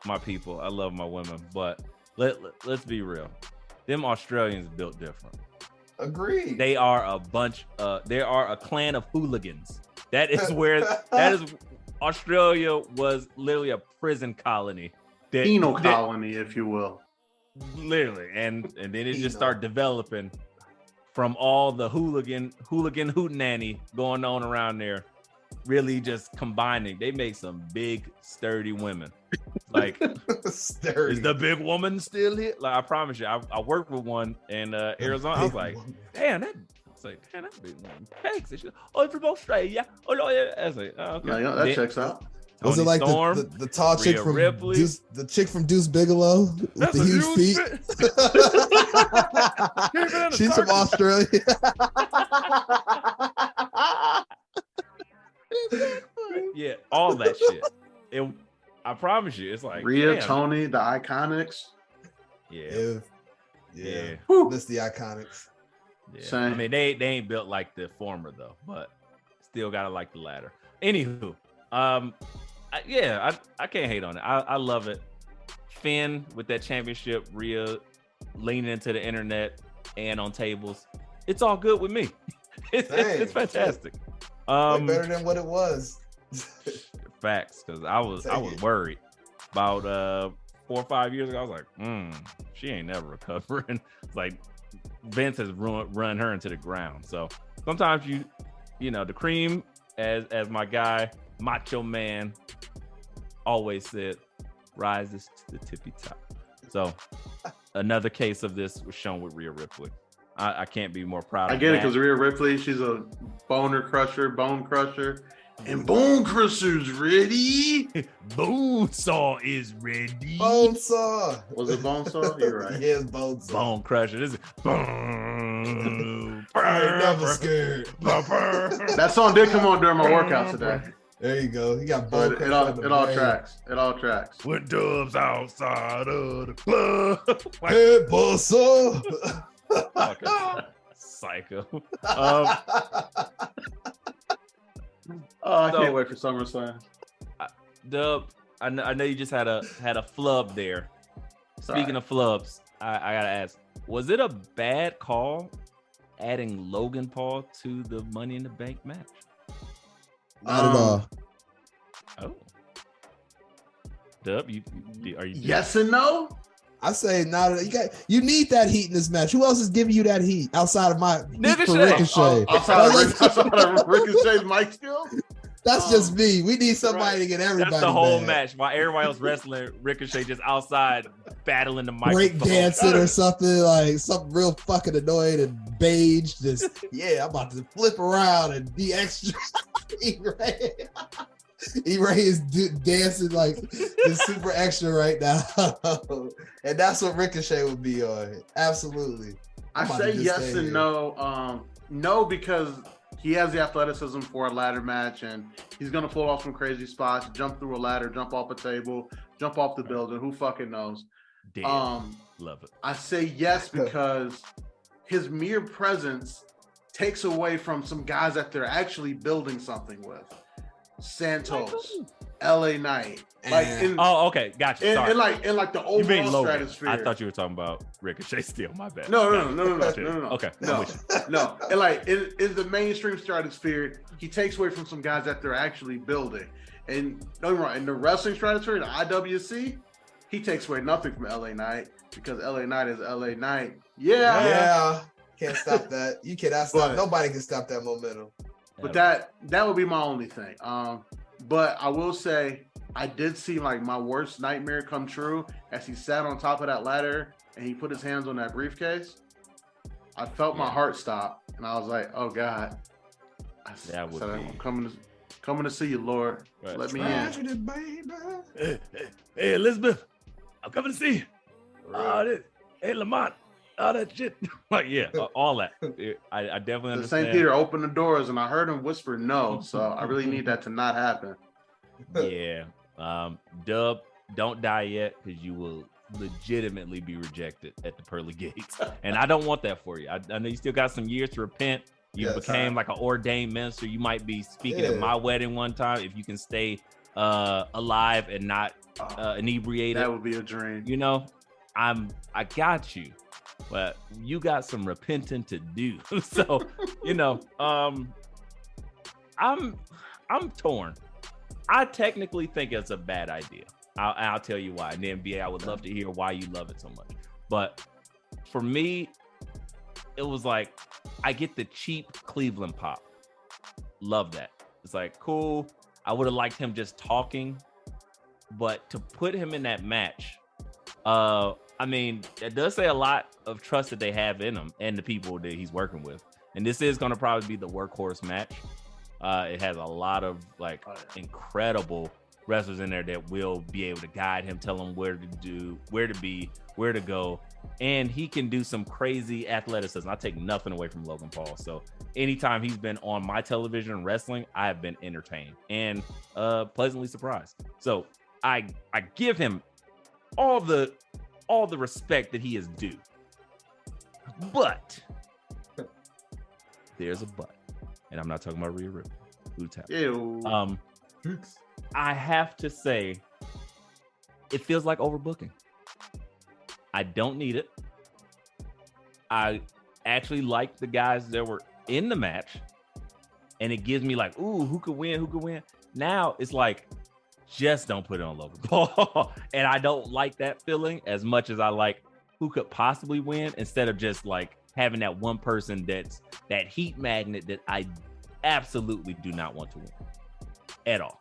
my people. I love my women, but let's be real. Them Australians built different. Agreed. They are a bunch. They are a clan of hooligans. That is Australia was literally a prison colony. Penal colony, if you will. Literally, and then it just started developing from all the hooligan hootenanny going on around there. Really just combining. They make some big, sturdy women. Like, sturdy. Is the big woman still here? Like, I promise you, I worked with one in Arizona. I was like, damn, that's big woman. Thanks. Oh, from Australia. Oh, no, yeah. I was like, oh, okay. Yeah, that checks out. Was it like Storm, the tall chick from Ripley. the chick from Deuce Bigelow with the huge feet? She's from Australia. Yeah, all that shit. I promise you, it's like Rhea, damn. Tony, the Iconics. Yeah. That's the Iconics. Yeah. Same. I mean, they ain't built like the former though, but still gotta like the latter. Anywho, I can't hate on it. I love it. Finn with that championship, Rhea leaning into the internet and on tables. It's all good with me. It's fantastic. Way better than what it was. Facts, because I was worried about 4 or 5 years ago. I was like, she ain't never recovering. It's like Vince has run her into the ground. So sometimes you know, the Cream, as my guy, Macho Man, always said, rises to the tippy top. So another case of this was shown with Rhea Ripley. I can't be more proud of I get that. it, because Rhea Ripley, she's a bone crusher, and Bone Crusher's ready. Bone Saw is ready. Bone Saw. Was it Bone Saw? You're right. Yeah, it's Bone Saw. Bone Crusher. This is boom. I ain't never scared. That song did come on during my workout today. There you go. You got Bone It all tracks. It all tracks. With dubs outside of the club. Hey, Bone Saw. Fucking psycho. I can't wait for SummerSlam. Dub, I know you just had a flub there. Speaking of flubs, I gotta ask: was it a bad call adding Logan Paul to the Money in the Bank match? Not at all. Oh, Dub, are you? Yes and no. I say not. You need that heat in this match. Who else is giving you that heat outside of my Ricochet? Outside of Ricochet's mic skills? That's just me. We need somebody to get everybody. That's the whole back. match. While everybody else wrestling, Ricochet just outside battling the microphone. Break dancing or something, like something real fucking annoying and beige. Just I'm about to flip around and be extra. E-Ray is dancing like it's super extra right now. And that's what Ricochet would be on. Absolutely. I say yes and no. No, because he has the athleticism for a ladder match, and he's going to pull off some crazy spots, jump through a ladder, jump off a table, jump off the building. Who fucking knows? Damn. Love it. I say yes because his mere presence takes away from some guys that they're actually building something with. Santos, LA Knight, okay, gotcha. In like the overall stratosphere. I thought you were talking about Ricochet still. My bad. No. Okay, no. And like in the mainstream stratosphere, he takes away from some guys that they're actually building. And don't get me wrong, in the wrestling stratosphere, the IWC, he takes away nothing from LA Knight because LA Knight is LA Knight. Yeah. Yeah. Can't stop that. You cannot stop. Nobody can stop that momentum. But that would be my only thing. But I will say I did see like my worst nightmare come true as he sat on top of that ladder and he put his hands on that briefcase. I felt my heart stop, and I was like, "Oh God!" I'm coming to see you, Lord. Right. Let me in. Hey, Elizabeth, I'm coming to see you. Right. Hey, Lamont, all that shit. Like, yeah, all that. I definitely understand. The St. Peter opened the doors, and I heard him whisper no, so I really need that to not happen. Yeah. Dub, don't die yet, because you will legitimately be rejected at the pearly gates, and I don't want that for you. I know you still got some years to repent. You became like an ordained minister. You might be speaking at my wedding one time if you can stay alive and not inebriated. That would be a dream. You know, I got you, but you got some repenting to do. So, you know, I'm torn. I technically think it's a bad idea. I'll tell you why. In the NBA, I would love to hear why you love it so much. But for me, it was like, I get the cheap Cleveland pop. Love that. It's like, cool. I would have liked him just talking. But to put him in that match, I mean, it does say a lot of trust that they have in him and the people that he's working with. And this is going to probably be the workhorse match. It has a lot of like incredible wrestlers in there that will be able to guide him, tell him where to do, where to be, where to go. And he can do some crazy athleticism. I take nothing away from Logan Paul. So anytime he's been on my television wrestling, I have been entertained and pleasantly surprised. So I give him all the respect that he is due. But there's a but. And I'm not talking about Rhea Ripley. Ew. I have to say, it feels like overbooking. I don't need it. I actually like the guys that were in the match, and it gives me like, ooh, who could win? Who could win? Now it's like, just don't put it on Logan Paul. And I don't like that feeling as much as I like who could possibly win, instead of just like having that one person that's that heat magnet that I absolutely do not want to win at all.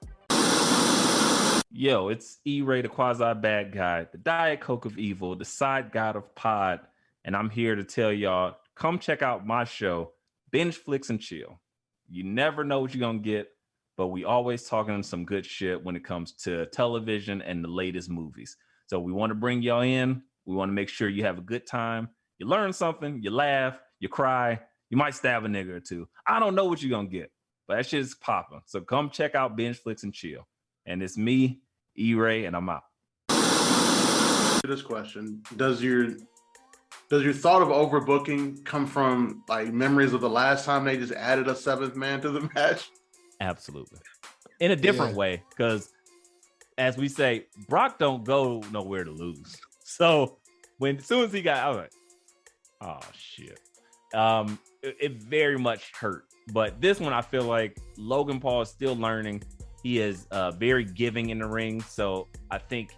Yo, it's E-Ray, the quasi bad guy, the Diet Coke of evil, the side god of pod, and I'm here to tell y'all, come check out my show, Binge Flicks and Chill. You never know what you're gonna get, but we always talking some good shit when it comes to television and the latest movies. So we want to bring y'all in. We want to make sure you have a good time. You learn something, you laugh, you cry, you might stab a nigga or two. I don't know what you're gonna get, but that shit is popping. So come check out Binge Flicks and Chill. And it's me, E-Ray, and I'm out. This question: Does your thought of overbooking come from like memories of the last time they just added a seventh man to the match? Absolutely, in a different way, because as we say, Brock don't go nowhere to lose. So as soon as he got, I was like, oh shit. It very much hurt. But this one, I feel like Logan Paul is still learning. He is very giving in the ring. So I think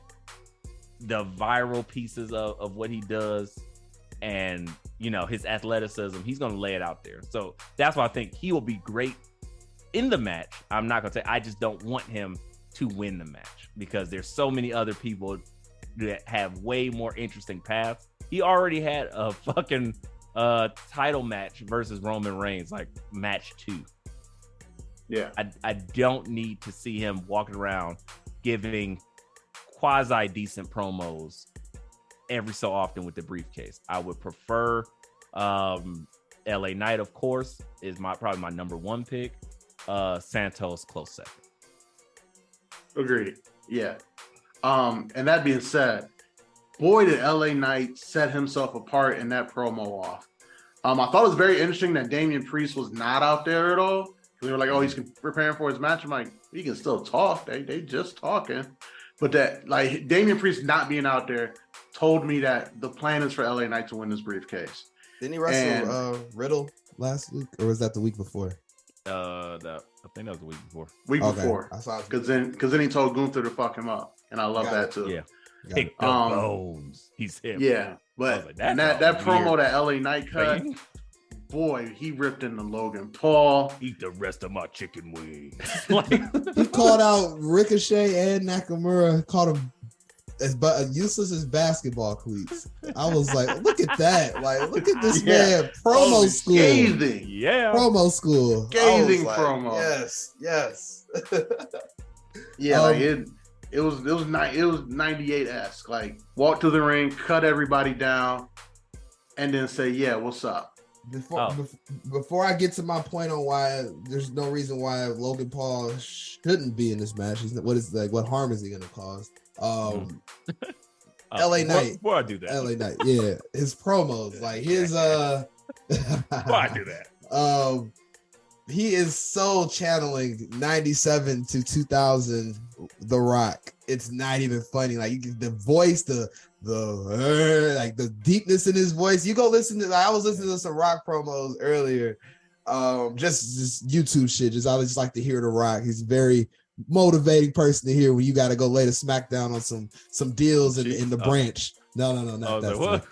the viral pieces of what he does and, you know, his athleticism, he's going to lay it out there. So that's why I think he will be great in the match. I'm not going to say, I just don't want him to win the match because there's so many other people that have way more interesting paths. He already had a fucking title match versus Roman Reigns, like match 2. Yeah, I don't need to see him walking around giving quasi decent promos every so often with the briefcase. I would prefer LA Knight, of course, is probably my number 1 pick. Santos close second. Agreed. Yeah. And that being said, boy, did LA Knight set himself apart in that promo off. I thought it was very interesting that Damian Priest was not out there at all. They were like, oh, he's preparing for his match. I'm like, he can still talk. They just talking. But that, like, Damian Priest not being out there told me that the plan is for LA Knight to win this briefcase. Didn't he wrestle Riddle last week, or was that the week before? I think that was the week before. Before. Because then he told Gunther to fuck him up. And I love that too. Yeah. Pick the bones. He said, Yeah, but like, that promo that LA Knight cut, boy, he ripped into Logan Paul. Eat the rest of my chicken wings. He called out Ricochet and Nakamura, called him as useless as basketball cleats. I was like, look at that. Like, look at this man. Promo school. Scathing. Yeah. Promo school. Scathing like, promo. Yes. Yeah, like it was 98-esque. Like, walk to the ring, cut everybody down, and then say, yeah, what's up? Before I get to my point on why there's no reason why Logan Paul shouldn't be in this match, what harm is he going to cause? LA Knight. Before I do that, LA Knight, yeah, his promos, like his before I do that, he is so channeling 97 to 2000 The Rock. It's not even funny. Like the voice, the like the deepness in his voice. You go listen to. I was listening to some Rock promos earlier. Just YouTube shit. I just like to hear The Rock. He's a very motivating person to hear when you got to go lay the smackdown on some deals in the branch. No, not that. Like,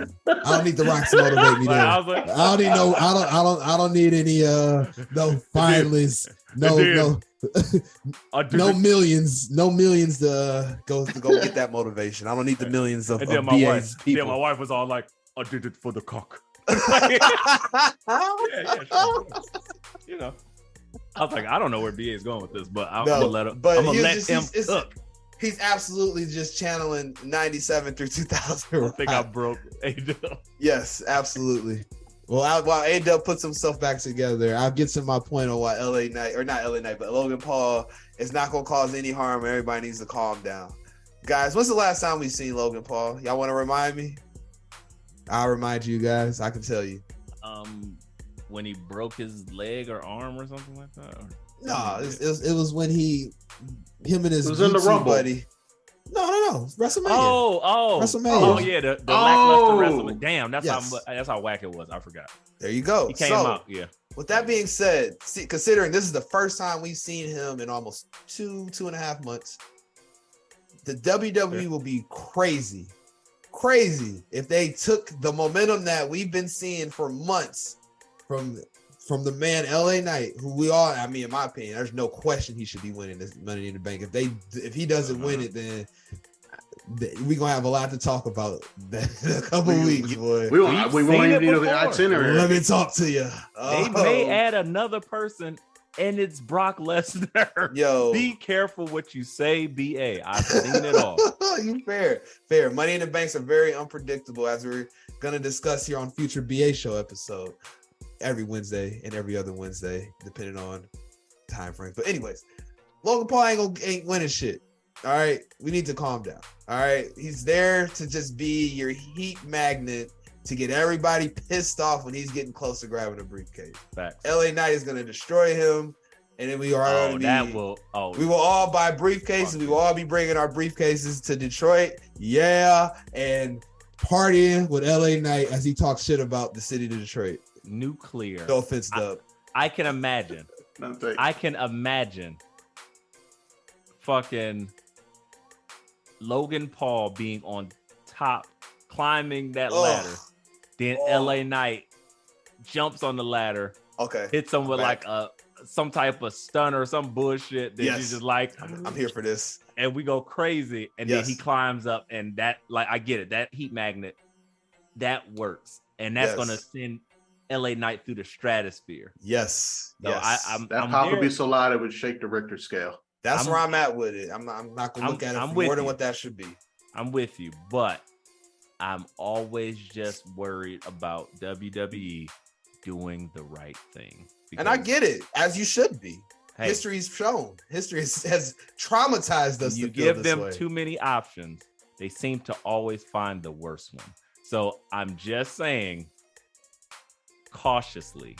I don't need The Rock to motivate me there. I don't need no. I don't need any no finalists. No millions to go get that motivation. I don't need the millions of my BA's wife. people. Yeah, my wife was all like, I did it for the cock. Sure. You know, I was like, I don't know where BA is going with this, but I'm gonna let him. But I'm gonna let him cook. He's absolutely just channeling 97 through 2000. I think I broke A-Dub. Yes, absolutely. Well, while A-Dub puts himself back together, I'll get to my point on why but Logan Paul is not going to cause any harm. And everybody needs to calm down. Guys, when's the last time we've seen Logan Paul? Y'all want to remind me? I'll remind you guys. I can tell you. When he broke his leg or arm or something like that? No, it was when him and his in the Rumble buddy. No. WrestleMania. WrestleMania. Oh yeah, the lackluster WrestleMania. Damn, that's how whack it was. I forgot. There you go. He came out. Yeah. With that being said, considering this is the first time we've seen him in almost 2.5 months, the WWE will be crazy if they took the momentum that we've been seeing for months from the man LA Knight, who we all, I mean, in my opinion, there's no question he should be winning this Money in the Bank. If he doesn't win it, then we're gonna have a lot to talk about in a couple weeks, boy. We won't even need the itinerary. Let me talk to you. They may add another person, and it's Brock Lesnar. Yo, be careful what you say, BA. I've seen it all. You fair. Money in the Banks are very unpredictable, as we're gonna discuss here on future BA show episode. Every Wednesday and every other Wednesday, depending on time frame. But anyways, Logan Paul ain't winning shit. All right, we need to calm down. All right, he's there to just be your heat magnet to get everybody pissed off when he's getting close to grabbing a briefcase. Facts. LA Knight is gonna destroy him, and then we will all buy briefcases. We will all be bringing our briefcases to Detroit. Yeah, and partying with LA Knight as he talks shit about the city of Detroit. Nuclear. No offense, Dub. I can imagine. Fucking Logan Paul being on top, climbing that ladder. Then LA Knight jumps on the ladder. Okay. Hits him with like some type of stun or some bullshit. Then he's just like, I'm here for this. And we go crazy. And then he climbs up, and that, like, I get it. That heat magnet, that works. And that's gonna send LA Knight through the stratosphere. Yes. So yes. That pop would be so loud it would shake the Richter scale. That's where I'm at with it. I'm not gonna look at it more than what that should be. I'm with you, but I'm always just worried about WWE doing the right thing. And I get it, as you should be. Hey, history's shown. History has traumatized us. You give them too many options, they seem to always find the worst one. So I'm just saying, cautiously,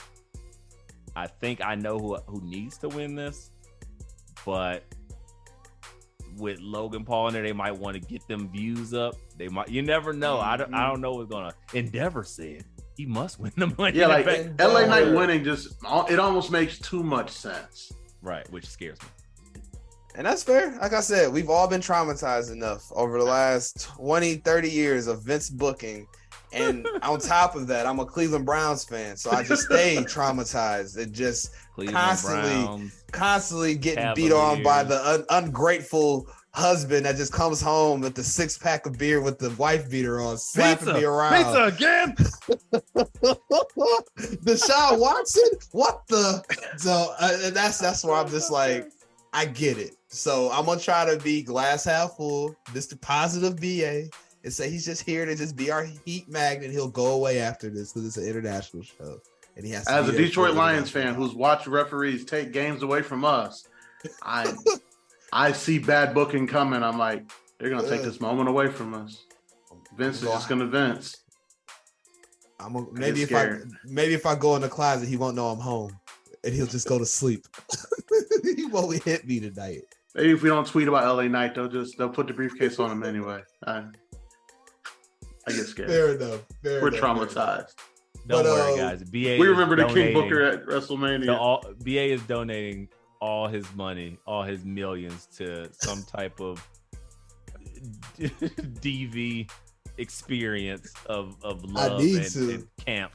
I think I know who needs to win this, but with Logan Paul in there, they might want to get them views up. They might, you never know. I don't know what's gonna. Endeavor said he must win the money. Yeah, like LA Knight winning, it almost makes too much sense. Right, which scares me. And that's fair. Like I said, we've all been traumatized enough over the last 20, 30 years of Vince booking. And on top of that, I'm a Cleveland Browns fan. So I just stay traumatized and just constantly getting beat on by the ungrateful husband that just comes home with the 6-pack of beer with the wife beater on, slapping me around. Pizza again. Deshaun Watson? What the? So that's where I'm just like, I get it. So I'm gonna try to be glass half full, Mr. Positive BA, and say he's just here to just be our heat magnet. He'll go away after this because it's an international show, and he has to. As a Detroit Lions fan who's watched referees take games away from us, I see bad booking coming. I'm like, they're gonna take this moment away from us. Vince is just gonna Vince. Maybe if I go in the closet, he won't know I'm home, and he'll just go to sleep. He won't hit me tonight. Maybe if we don't tweet about LA Knight, they'll put the briefcase on him anyway. I get scared. Fair enough. We're traumatized. Don't worry, guys. BA. We remember the King Booker at WrestleMania. BA is donating all his money, all his millions to some type of DV experience of love and camp,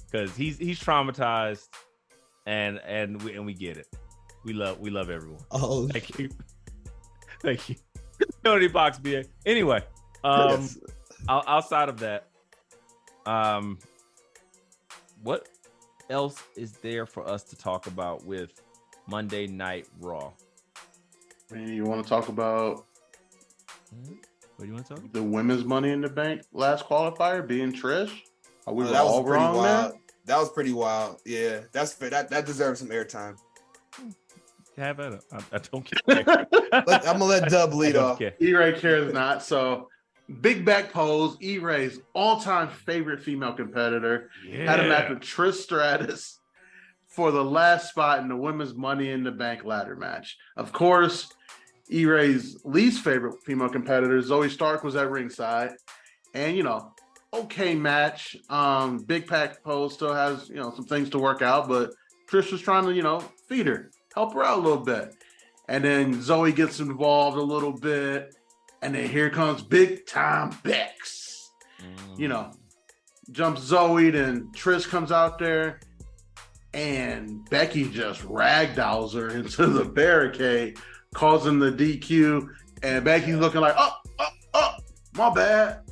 because he's traumatized, and we get it. We love everyone. Oh, thank you. Donate box BA. Anyway, outside of that, what else is there for us to talk about with Monday Night Raw? Man, you want to talk about what do you want to talk about? The women's Money in the Bank last qualifier being Trish? Are we that all was pretty wrong, wild. man? That was pretty wild. Yeah, that's fair. That deserves some airtime. Have at it. I don't care. I'm gonna let Dub lead off. E-Ray cares not. So, big back pose. E-Ray's all-time favorite female competitor had a match with Trish Stratus for the last spot in the women's Money in the Bank ladder match. Of course, E-Ray's least favorite female competitor, Zoe Stark, was at ringside, and okay match. Big back pose still has some things to work out, but Trish was trying to feed her. Help her out a little bit. And then Zoe gets involved a little bit. And then here comes big time Bex. Jumps Zoe, then Trish comes out there. And Becky just ragdolls her into the barricade, causing the DQ. And Becky's looking like, my bad.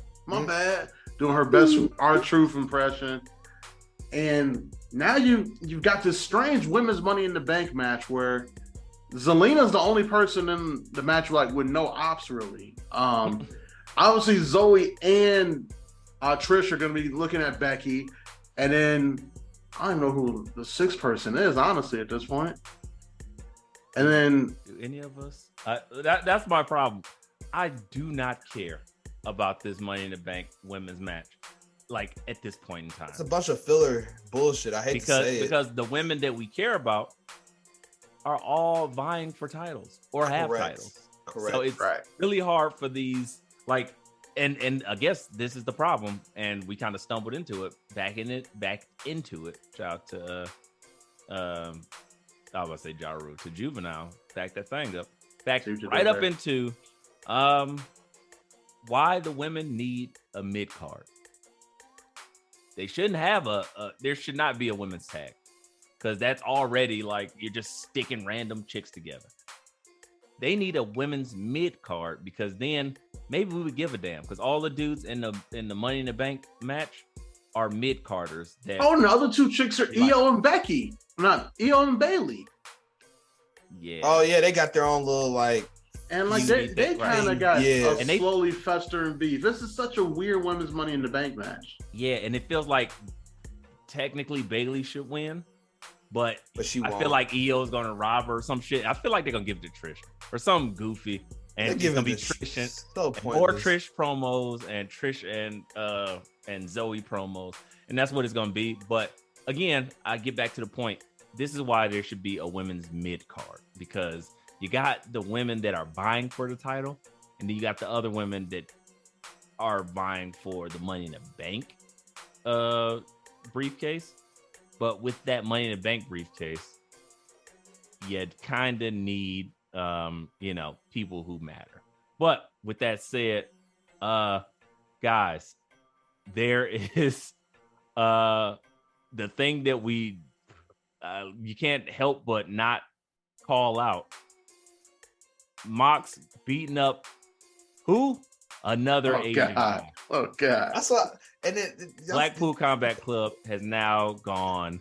Doing her best R-Truth impression. And now you've got this strange women's Money in the Bank match where Zelina's the only person in the match with no ops really. Obviously Zoe and Trish are going to be looking at Becky, and then I don't know who the sixth person is honestly at this point. And then do any of us? That's my problem. I do not care about this Money in the Bank women's match. At this point in time, it's a bunch of filler bullshit. I hate to say it because the women that we care about are all vying for titles or have titles. Correct. So it's really hard for these and I guess this is the problem, and we kind of stumbled into it back into it. Shout out to I was about to say Jaru, to Juvenile. Back that thing up. Right up into why the women need a mid card. They shouldn't have there should not be a women's tag, because that's already you're just sticking random chicks together. They need a women's mid card, because then maybe we would give a damn, because all the dudes in the Money in the Bank match are mid carders. And the other two chicks are Io and Becky, not Io and Bailey. Yeah. Oh yeah, they got their own little And they kind of got a and slowly festering beef. This is such a weird women's Money in the Bank match. Yeah, and it feels like technically Bailey should win, but she won't. I feel like Io's gonna rob her or some shit. I feel like they're gonna give it to Trish or something goofy, and it's gonna be Trish and more Trish promos and Trish and Zoe promos, and that's what it's gonna be. But again, I get back to the point. This is why there should be a women's mid card, because you got the women that are vying for the title, and then you got the other women that are vying for the Money in the Bank briefcase. But with that Money in the Bank briefcase, you kind of need people who matter. But with that said, guys, there is the thing that we you can't help but not call out. Mox beating up who? Another Asian guy. Oh God. I saw, and Blackpool Combat Club has now gone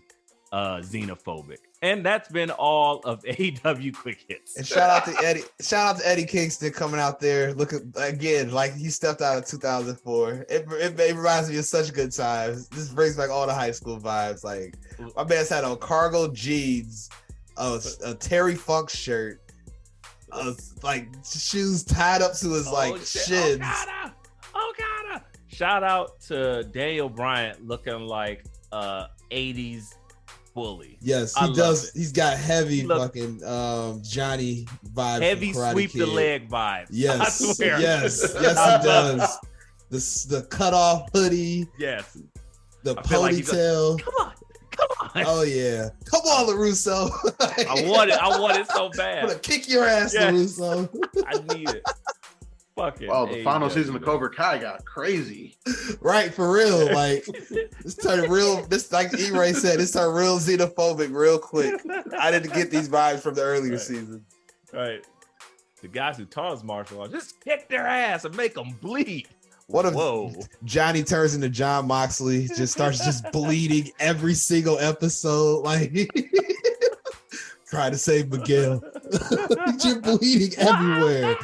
xenophobic. And that's been all of AEW Quick Hits. And shout out to Eddie Kingston coming out there looking again like he stepped out of 2004. It reminds me of such good times. This brings back all the high school vibes. Like my man's had on cargo jeans, a Terry Funk shirt, like shoes tied up to his shins. Okada. Shout out to Daniel Bryant looking like 80s bully. Yes, he does. He's got heavy fucking Johnny vibes. Heavy sweep the leg vibes. Yes, I swear. yes, he does. The cut off hoodie. Yes. The ponytail. Come on. Oh yeah. Come on, LaRusso. I want it so bad. I'm gonna kick your ass, yes. LaRusso. I need it. Fucking. Oh, the final season of Cobra Kai got crazy. Right, for real. Like this turned real. This, like E-Ray said, this turned real xenophobic real quick. I didn't get these vibes from the earlier season. Right. The guys who taught us martial arts just kick their ass and make them bleed. What if Johnny turns into John Moxley, just starts just bleeding every single episode, like trying to save Miguel. You're bleeding everywhere.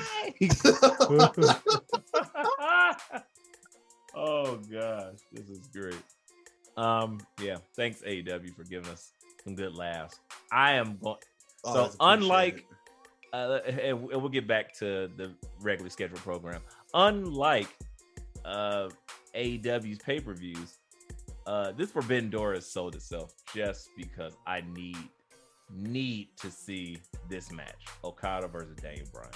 Oh gosh, this is great. Yeah, thanks AEW for giving us some good laughs. I am going. So unlike, and we'll get back to the regularly scheduled program. Unlike AEW's pay-per-views, this Forbidden Door has sold itself just because I need to see this match, Okada versus Daniel Bryan.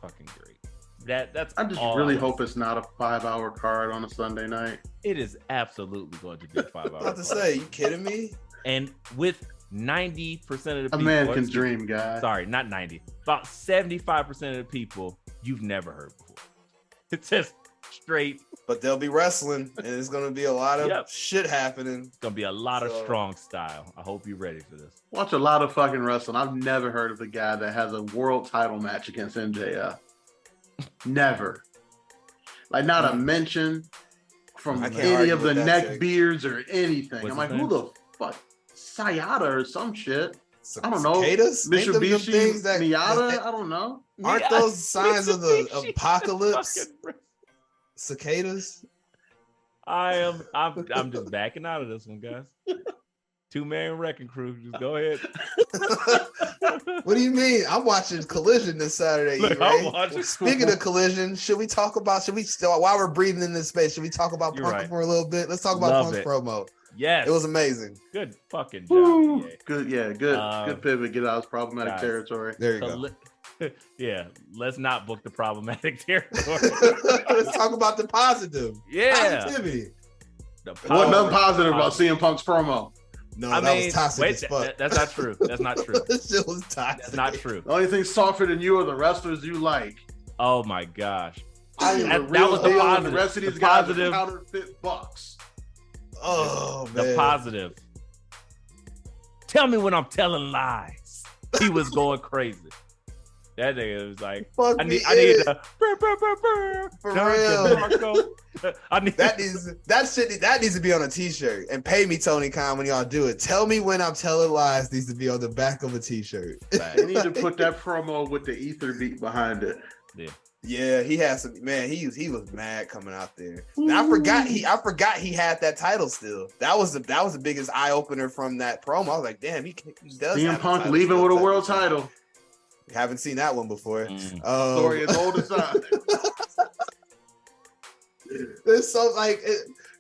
Fucking great. That's I just really hope it's not a 5-hour card on a Sunday night. It is absolutely going to be a 5-hour I was about to say, you kidding me? And with 90% of the people, a man can dream, guy. Sorry, not 90. About 75% of the people you've never heard before. It's just straight. But they'll be wrestling, and it's going to be a lot of shit happening. It's going to be a lot of strong style. I hope you're ready for this. Watch a lot of fucking wrestling. I've never heard of the guy that has a world title match against MJF. Never. Like, not a mention from any of the neck beards or anything. I'm like, who the fuck? Sayada or some shit. I don't know. Mitsubishi, Miata? I don't know. Aren't those signs of the apocalypse? Cicadas? I'm just backing out of this one, guys. 2-man wrecking crew. Just go ahead. What do you mean? I'm watching Collision this Saturday. Speaking of Collision, while we're breathing in this space, should we talk about Punk for a little bit? Let's talk about Punk's promo. Yes. It was amazing. Good fucking job. Good pivot. Get out of problematic territory. There you go. Yeah, let's not book the problematic territory. Let's talk about the positive. Yeah. Positivity. What nothing positive about CM Punk's promo? No, that was toxic as fuck. That's not true. That's not true. This shit was toxic. That's not true. The only thing softer than you are the wrestlers you like. Oh my gosh. That was the positive. The rest of these guys are counterfeit bucks. Oh, man. The positive. Tell me when I'm telling lies. He was going crazy. That nigga was like, I need to for real. That needs to be on a t-shirt. And pay me, Tony Khan, when y'all do it. Tell me when I'm telling lies needs to be on the back of a t-shirt. They need to put that promo with the ether beat behind it. Yeah, he had some, man. He was mad coming out there. I forgot he had that title still. That was the biggest eye opener from that promo. I was like, damn, he does. CM Punk leaving with a world title. Haven't seen that one before. Story as old as time. There's so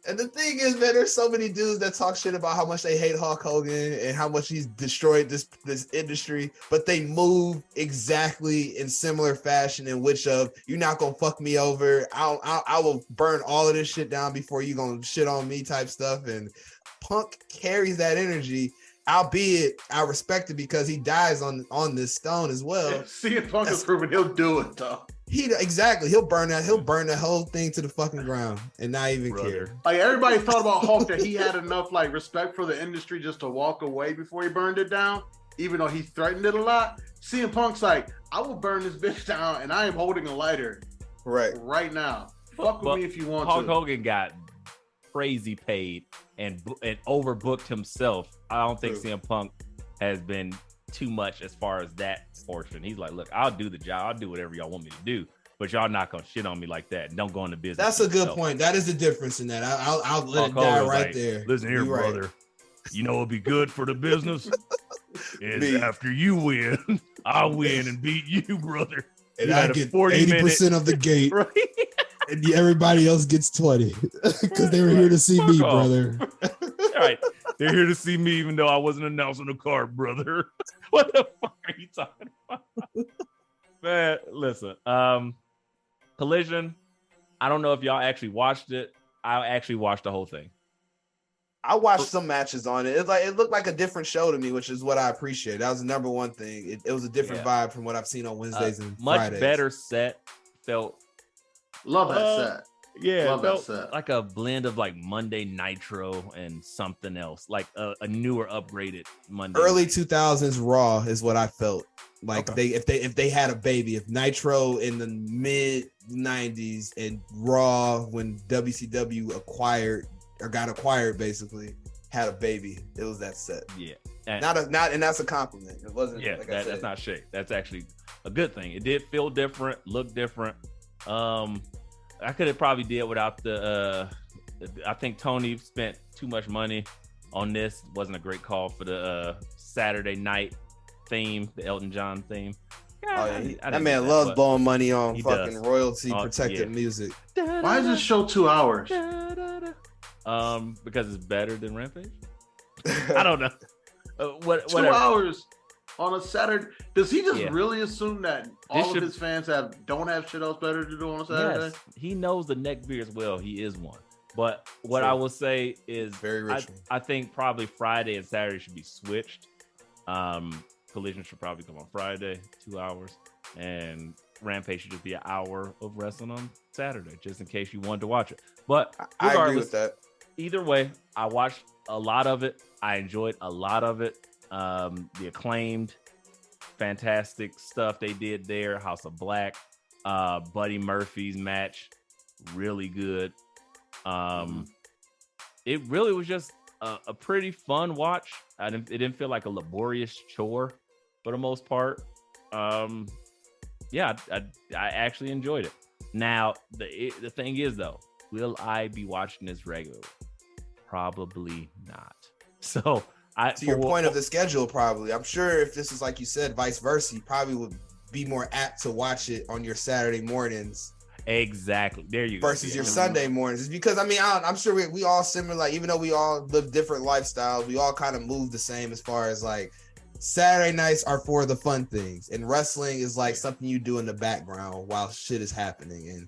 and the thing is, man, there's so many dudes that talk shit about how much they hate Hulk Hogan and how much he's destroyed this industry, but they move exactly in similar fashion in which of you're not gonna fuck me over. I will burn all of this shit down before you gonna shit on me type stuff. And Punk carries that energy. Albeit, I respect it because he dies on this stone as well. CM Punk has proven he'll do it though. He'll burn the whole thing to the fucking ground and not even care. Like everybody thought about Hulk that he had enough like respect for the industry just to walk away before he burned it down, even though he threatened it a lot. CM Punk's like, I will burn this bitch down, and I am holding a lighter right now. Fuck with me if you want Hulk to. Hogan got crazy paid and overbooked himself. I don't think CM Punk has been too much as far as that portion. He's like, look, I'll do the job. I'll do whatever y'all want me to do, but y'all not gonna shit on me like that. Don't go into business. That's a good point. That is the difference in that. I'll let it die right there. Listen here, brother. You know it'll be good for the business. And after you win, I'll win and beat you, brother. And I get 80% of the gate. Right? And everybody else gets 20 because they were here to see me, brother. All right. They're here to see me, even though I wasn't announcing the card, brother. What the fuck are you talking about? Man, listen. Collision. I don't know if y'all actually watched it. I actually watched the whole thing. I watched some matches on it. It looked like a different show to me, which is what I appreciate. That was the number one thing. It was a different vibe from what I've seen on Wednesdays and Fridays. Much better set. Felt love that set. Yeah, love that set. Like a blend of like Monday Nitro and something else, like a newer, upgraded Monday. Early 2000s Raw is what I felt like. If they had a baby, if Nitro in the mid 90s and Raw when WCW got acquired basically had a baby, it was that set. Yeah, and that's a compliment. It wasn't. Yeah, that's not shade. That's actually a good thing. It did feel different, look different. I could have probably did without I think Tony spent too much money on this. Wasn't a great call for the Saturday night theme, the Elton John theme. That man loves blowing money on fucking royalty protected music. Why is this show 2 hours? Because it's better than Rampage. I don't know. 2 hours on a Saturday. Does he just really assume that all of his fans don't have shit else better to do on a Saturday? Yes, he knows the neck beard as well. He is one. But what I will say is very rich. I think probably Friday and Saturday should be switched. Collision should probably come on Friday, 2 hours, and Rampage should just be an hour of wrestling on Saturday, just in case you wanted to watch it. But I agree with that. Either way, I watched a lot of it. I enjoyed a lot of it. The Acclaimed, fantastic stuff they did there. House of Black, Buddy Murphy's match, really good. It really was just a pretty fun watch. It didn't feel like a laborious chore for the most part. Yeah, I actually enjoyed it. Now, the thing is, though, will I be watching this regularly? Probably not. So, to your point of the schedule, probably. I'm sure if this is like you said, vice versa, you probably would be more apt to watch it on your Saturday mornings. Exactly. There you go. Versus your Sunday mornings. It's because, I mean, I'm sure we all similar, like, even though we all live different lifestyles, we all kind of move the same as far as, like, Saturday nights are for the fun things. And wrestling is, like, something you do in the background while shit is happening. And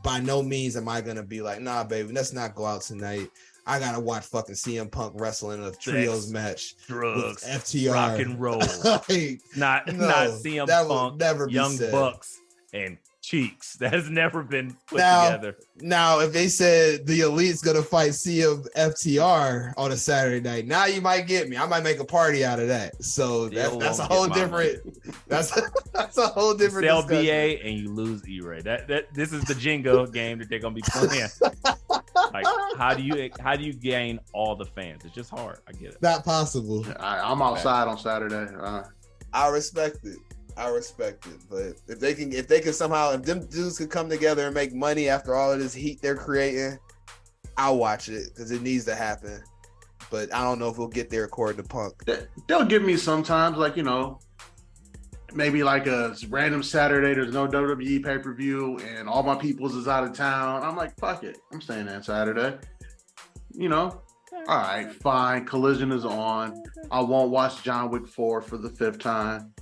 by no means am I going to be like, nah, baby, let's not go out tonight. I gotta watch fucking CM Punk wrestling a trios match, drugs, with FTR, rock and roll. Like, not CM Punk, never Young said. Bucks, and Cheeks. That has never been put together. Now, if they said the Elite's gonna fight CM FTR on a Saturday night, now you might get me. I might make a party out of that. So that's a whole different. That's a whole different. Sell discussion. BA and you lose E-Ray. This is the Jingo game that they're gonna be playing. Like, how do you gain all the fans? It's just hard. I get it. Not possible. I'm outside on Saturday. I respect it. But if they can somehow, if them dudes could come together and make money after all of this heat they're creating, I'll watch it because it needs to happen. But I don't know if we'll get there according to Punk. They'll give me sometimes, like, you know, maybe like a random Saturday, there's no WWE pay-per-view and all my peoples is out of town. I'm like, fuck it. I'm staying there Saturday. You know? All right, fine. Collision is on. I won't watch John Wick 4 for the 5th time.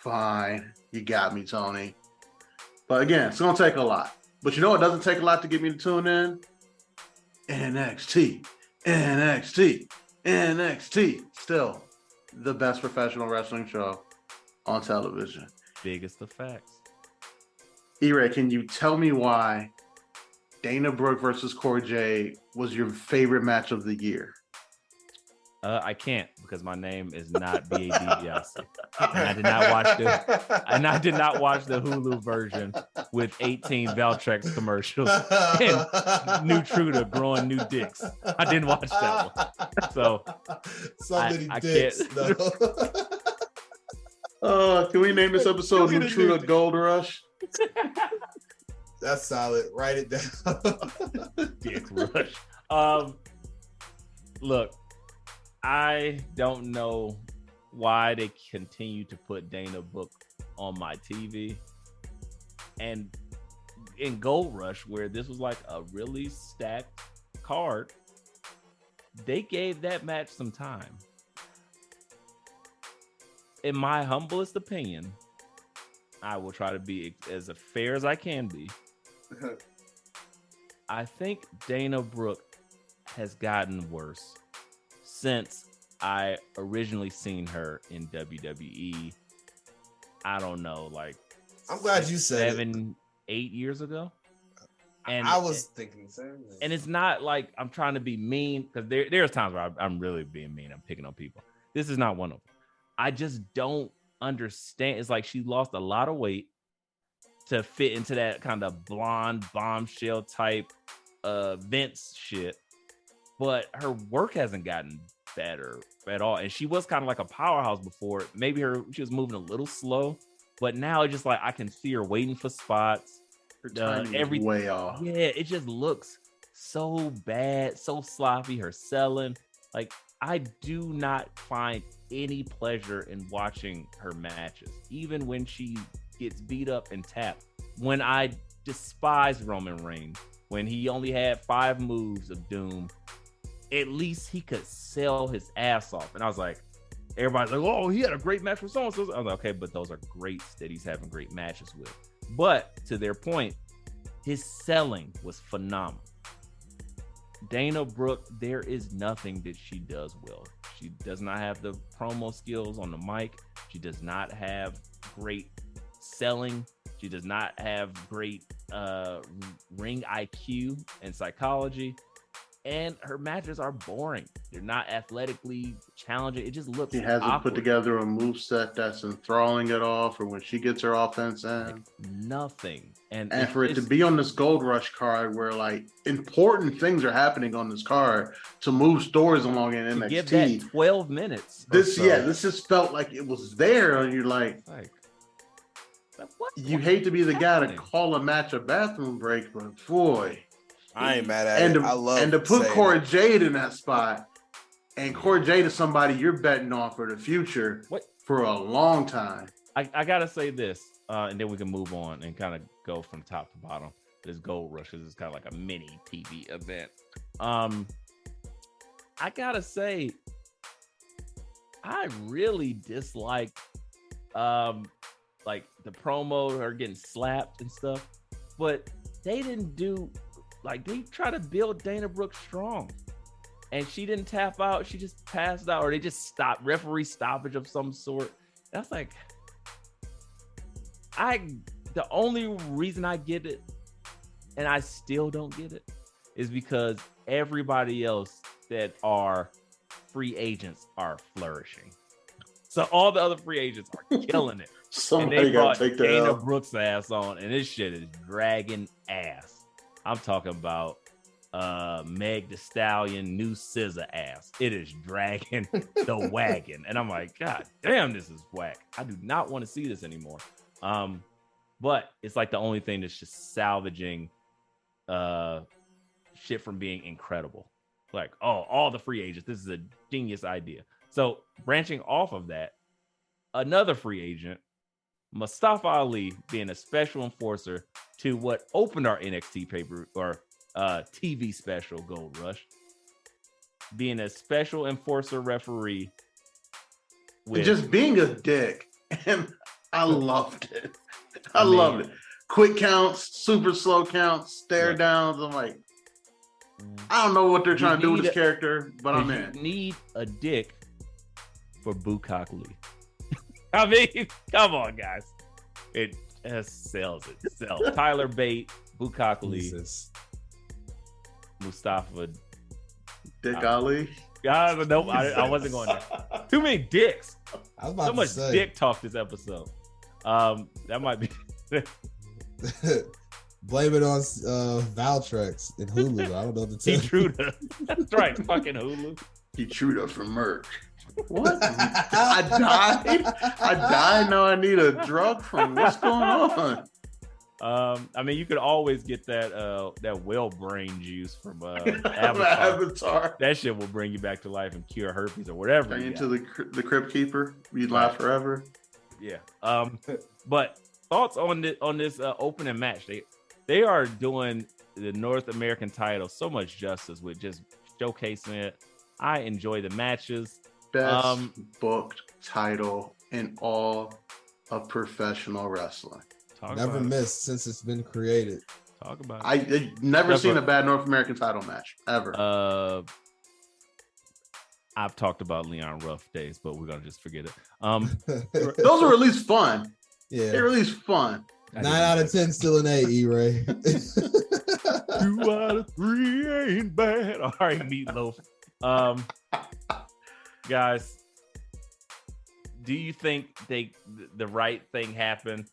Fine. You got me, Tony. But again, it's going to take a lot. But you know what doesn't take a lot to get me to tune in? NXT. NXT, still the best professional wrestling show on television. Biggest of facts. E-Ray, can you tell me why Dana Brooke versus Cora Jade was your favorite match of the year? I can't because my name is not BADBIC. And I did not watch the Hulu version with 18 Valtrex commercials and New Truda growing new dicks. I didn't watch that one. So many dicks, though. Can we name this episode New Truda Gold Rush? That's solid. Write it down. Dick Rush. Look, I don't know why they continue to put Dana Brooke on my TV. And in Gold Rush, where this was like a really stacked card, they gave that match some time. In my humblest opinion, I will try to be as fair as I can be. I think Dana Brooke has gotten worse since I originally seen her in WWE. I don't know, like I'm glad you said 7-8 years ago. And I was thinking the same. And it's not like I'm trying to be mean, because there's times where I'm really being mean. I'm picking on people. This is not one of them. I just don't understand. It's like she lost a lot of weight to fit into that kind of blonde bombshell type Vince shit. But her work hasn't gotten better at all. And she was kind of like a powerhouse before. Maybe she was moving a little slow, but now it's just like I can see her waiting for spots. Her timing is way off. Yeah, it just looks so bad, so sloppy. Her selling, like, I do not find any pleasure in watching her matches, even when she gets beat up and tapped. When I despise Roman Reigns, when he only had 5 moves of doom, at least he could sell his ass off. And I was like, everybody's like, oh, he had a great match with so-and-so. I was like, okay, but those are greats that he's having great matches with. But to their point, his selling was phenomenal. Dana Brooke, there is nothing that she does well. She does not have the promo skills on the mic. She does not have great selling. She does not have great ring IQ and psychology. And her matches are boring. They're not athletically challenging. It just looks She hasn't awkward. put together a moveset that's enthralling at all for when she gets her offense in. Like nothing. And For it to be on this Gold Rush card where like important things are happening on this card to move stories along in NXT. Give that 12 minutes. This just felt like it was there, and you're like what? You hate to be the guy to call a match a bathroom break, but boy. I ain't mad at it. I love and to put Cora Jade in that spot, and Cora Jade is somebody you're betting on for the future for a long time. I gotta say this, and then we can move on and kind of go from top to bottom. This Gold Rush is kind of like a mini TV event. I gotta say, I really dislike like the promo, her getting slapped and stuff, but they didn't do. Like, they try to build Dana Brooke strong, and she didn't tap out. She just passed out, or they just stopped, referee stoppage of some sort. That's like, the only reason I get it, and I still don't get it, is because everybody else that are free agents are flourishing. So all the other free agents are killing it. Somebody and they brought take Dana Brooke's ass on, and this shit is dragging ass. I'm talking about Meg Thee Stallion, new SZA ass. It is dragging the wagon. And I'm like, God damn, this is whack. I do not want to see this anymore. But it's like the only thing that's just salvaging shit from being incredible. Like, oh, all the free agents. This is a genius idea. So branching off of that, another free agent, Mustafa Ali, being a special enforcer to what opened our NXT paper or TV special Gold Rush, being a special enforcer referee with just being a dick, and I loved it. I loved it. Quick counts, super slow counts, stare downs. I'm like, I don't know what they're trying to do with this character, but I'm in. You need a dick for Bukkake Lee. I mean, come on, guys. It sells it. Sells. Tyler Bate, Bukkake Lee, Mustafa. Dick Ali. God, no, I wasn't going there. Too many dicks. I was about So to much say. dick talk this episode. That might be. Blame it on Valtrex and Hulu. I don't know what to tell you. Intruder. That's right. Fucking Hulu. Intruder from Merck. What? I died. Now I need a drug from what's going on? I mean, you could always get that whale brain juice from Avatar. That shit will bring you back to life and cure herpes or whatever. Turn into the Crypt Keeper. You'd last forever. Yeah. But thoughts on this opening match? They are doing the North American title so much justice with just showcasing it. I enjoy the matches. Best booked title in all of professional wrestling. Never missed since it's been created. Talk about it. I've never seen a bad North American title match ever. I've talked about Leon Ruff days, but we're gonna just forget it. Those are at least fun. Yeah, they're at least fun. 9 out of 10 still an A, E-Ray. 2 out of 3 ain't bad. All right, Meatloaf. Guys, do you think the right thing happened?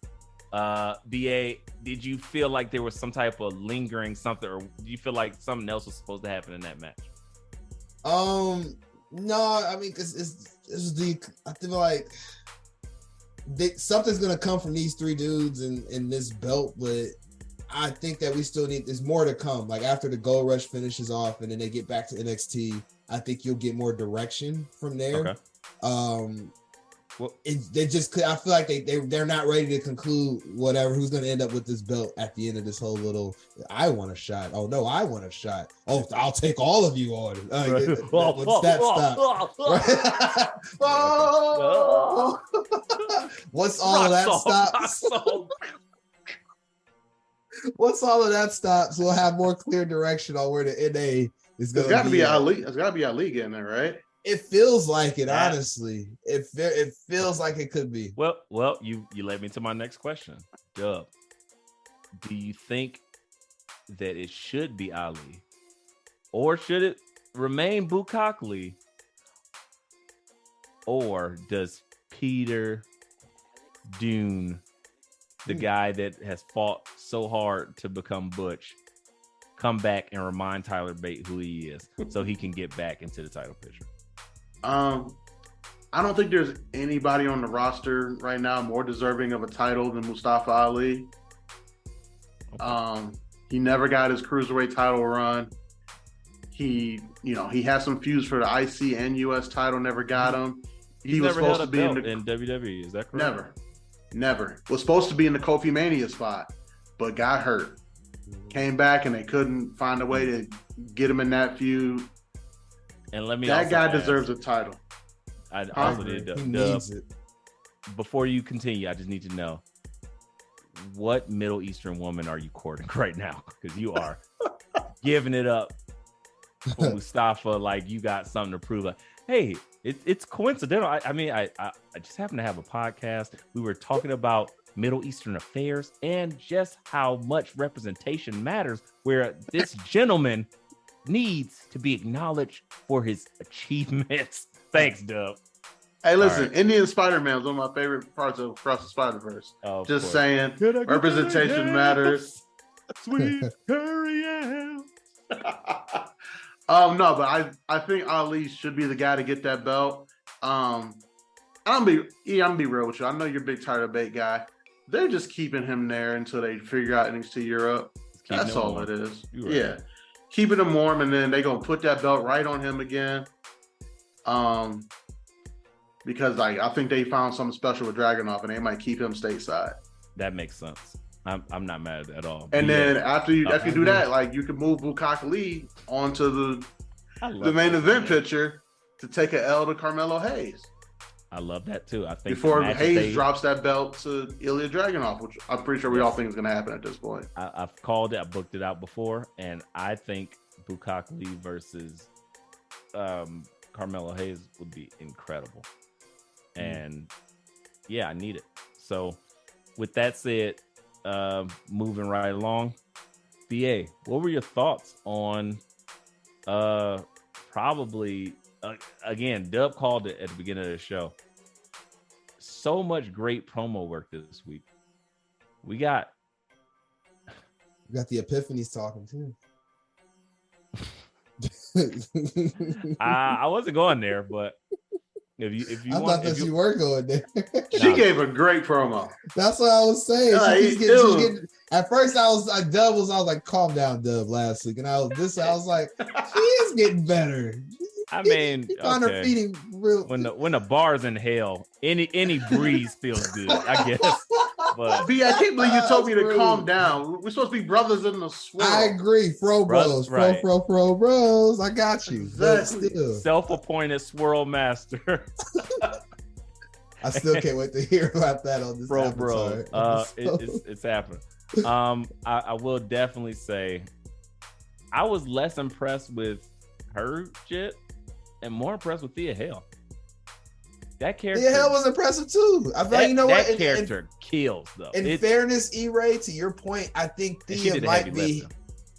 BA, did you feel like there was some type of lingering something, or do you feel like something else was supposed to happen in that match? No, I mean, cause I feel like something's gonna come from these three dudes in this belt, but I think that we still there's more to come. Like after the Gold Rush finishes off and then they get back to NXT, I think you'll get more direction from there. Okay. Well, they just I feel like they're not ready to conclude whatever who's going to end up with this belt at the end of this whole little. I want a shot. Oh no, I want a shot. Oh, I'll take all of you on. What's that stop? What's all of that stops? Once all of that stops, we'll have more clear direction on where the NA is going to be. It's got to be Ali. It's got to be Ali getting there, right? It feels like it, honestly. It feels like it could be. Well, you led me to my next question. Dub, do you think that it should be Ali, or should it remain Bukkake Lee, or does Peter Dune, the guy that has fought so hard to become Butch, come back and remind Tyler Bate who he is so he can get back into the title picture? I don't think there's anybody on the roster right now more deserving of a title than Mustafa Ali. He never got his cruiserweight title run. He had some feuds for the IC and US title, never got him. He was supposed to be in WWE. Is that correct? Never. Was supposed to be in the Kofi Mania spot, but got hurt. Came back and they couldn't find a way to get him in that feud. And let me that guy deserves a title. I also need to. He needs it. Before you continue, I just need to know, what Middle Eastern woman are you courting right now? Because you are giving it up for Mustafa like you got something to prove. Like, hey, it's coincidental. I just happen to have a podcast. We were talking about Middle Eastern affairs and just how much representation matters, where this gentleman needs to be acknowledged for his achievements. Thanks, Dub. Hey, listen, right. Indian Spider-Man was one of my favorite parts of Across the Spider-Verse. Oh, just saying, representation matters. Sweet Harry Ann. No, but I think Ali should be the guy to get that belt. I'm gonna be real with you. I know you're a big Tyler Bate guy. They're just keeping him there until they figure out NXT Europe. That's all it is. Right. Yeah. Keeping him warm, and then they're gonna put that belt right on him again. Because I think they found something special with Dragunov, and they might keep him stateside. That makes sense. I'm not mad at all. And then after you do that, you can move Bukkake Lee onto the main event picture to take an L to Carmelo Hayes. I love that too. I think before Hayes drops that belt to Ilya Dragunov, which I'm pretty sure we all think is going to happen at this point. I've called it. I booked it out before, and I think Bukak Lee versus Carmelo Hayes would be incredible. And yeah, I need it. So with that said, moving right along, BA, what were your thoughts on probably again, Dub called it at the beginning of the show. So much great promo work this week. We got the Epiphanies talking too. I wasn't going there, but if you I want, thought that you were going there. She gave a great promo. That's what I was saying. She's getting, at first, I was like, calm down, Dub, last week, and I was like, she is getting better. I mean, on her feeding real. When the bar's in hell, any breeze feels good, I guess. But B, I can't believe you told me to calm down. We're supposed to be brothers in the swirl. I agree, fro bros, right. fro bros. I got you. Exactly. But still, self-appointed swirl master. I still can't wait to hear about that on this bro. It's happening. I will definitely say I was less impressed with her shit and more impressed with Thea Hale. That character, Thea Hale was impressive too. I thought, you know what? That character kills though. In fairness, E-Ray, to your point, I think Thea might be. Lifting.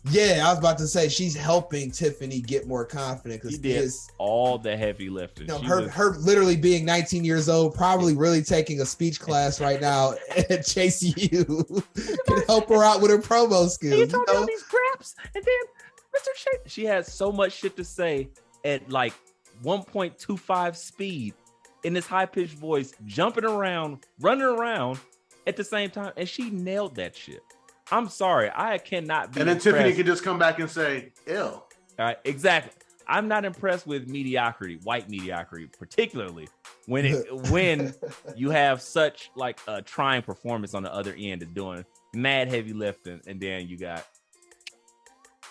Yeah, I was about to say she's helping Tiffany get more confident because Thea's all the heavy lifting. You know, her literally being 19 years old, probably really taking a speech class right now at Chase U can help her out with her promo skills. You told me all these craps, and then Mr. Shea. She has so much shit to say at like 1.25 speed in this high-pitched voice, jumping around, running around at the same time, and she nailed that shit. I'm sorry, I cannot be. And then impressed. Tiffany could just come back and say, "Ill." All right, exactly. I'm not impressed with mediocrity, white mediocrity, particularly when you have such like a trying performance on the other end of doing mad heavy lifting, and then you got,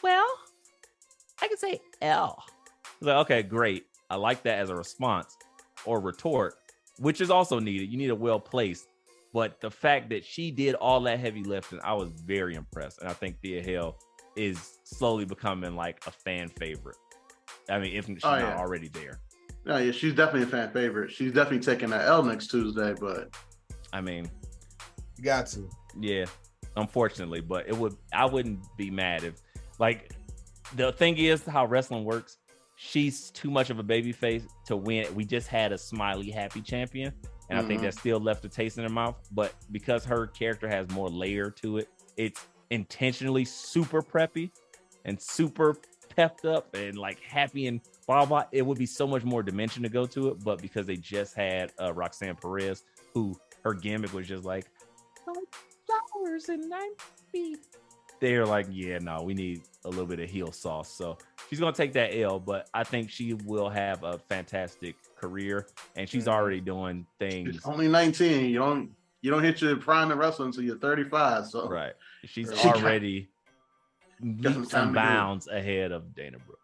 well, I can say L. Like, okay, great. I like that as a response or retort, which is also needed. You need a well placed. But the fact that she did all that heavy lifting, I was very impressed. And I think Thea Hale is slowly becoming like a fan favorite. I mean, if she's not already there. No, yeah, she's definitely a fan favorite. She's definitely taking that L next Tuesday, but I mean, you got to. Yeah, unfortunately, but I wouldn't be mad if, like, the thing is how wrestling works. She's too much of a baby face to win. We just had a smiley, happy champion. And I think that still left a taste in her mouth. But because her character has more layer to it, it's intentionally super preppy and super pepped up and like happy and blah, blah. It would be so much more dimension to go to it. But because they just had Roxanne Perez, who her gimmick was just like flowers and 9 feet. They're like, yeah, no, we need a little bit of heel sauce. So she's going to take that L, but I think she will have a fantastic career, and she's already doing things. She's only 19. You don't hit your prime in wrestling until you're 35. So right, she's already leaps and bounds ahead of Dana Brooke.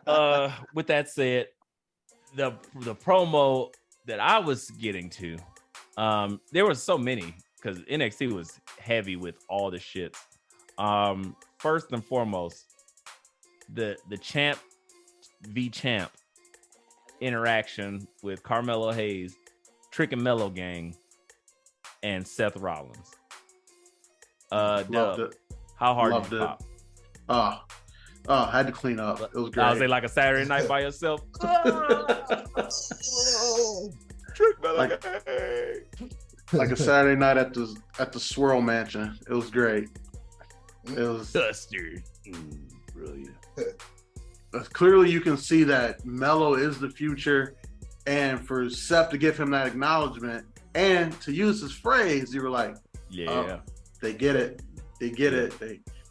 So with that said, the promo that I was getting to, there was so many because NXT was heavy with all the shits. First and foremost, the champ v champ interaction with Carmelo Hayes, Trick and Mello Gang, and Seth Rollins. Loved it. How hard Loved did you it. pop? I had to clean up. It was great. I was like a Saturday night by yourself. Trick Mello Gang. Like a Saturday night at the Swirl Mansion. It was great. It was Custard. Brilliant. Clearly you can see that Mello is the future, and for Seth to give him that acknowledgement and to use his phrase, you were like, yeah, they get it. They get it.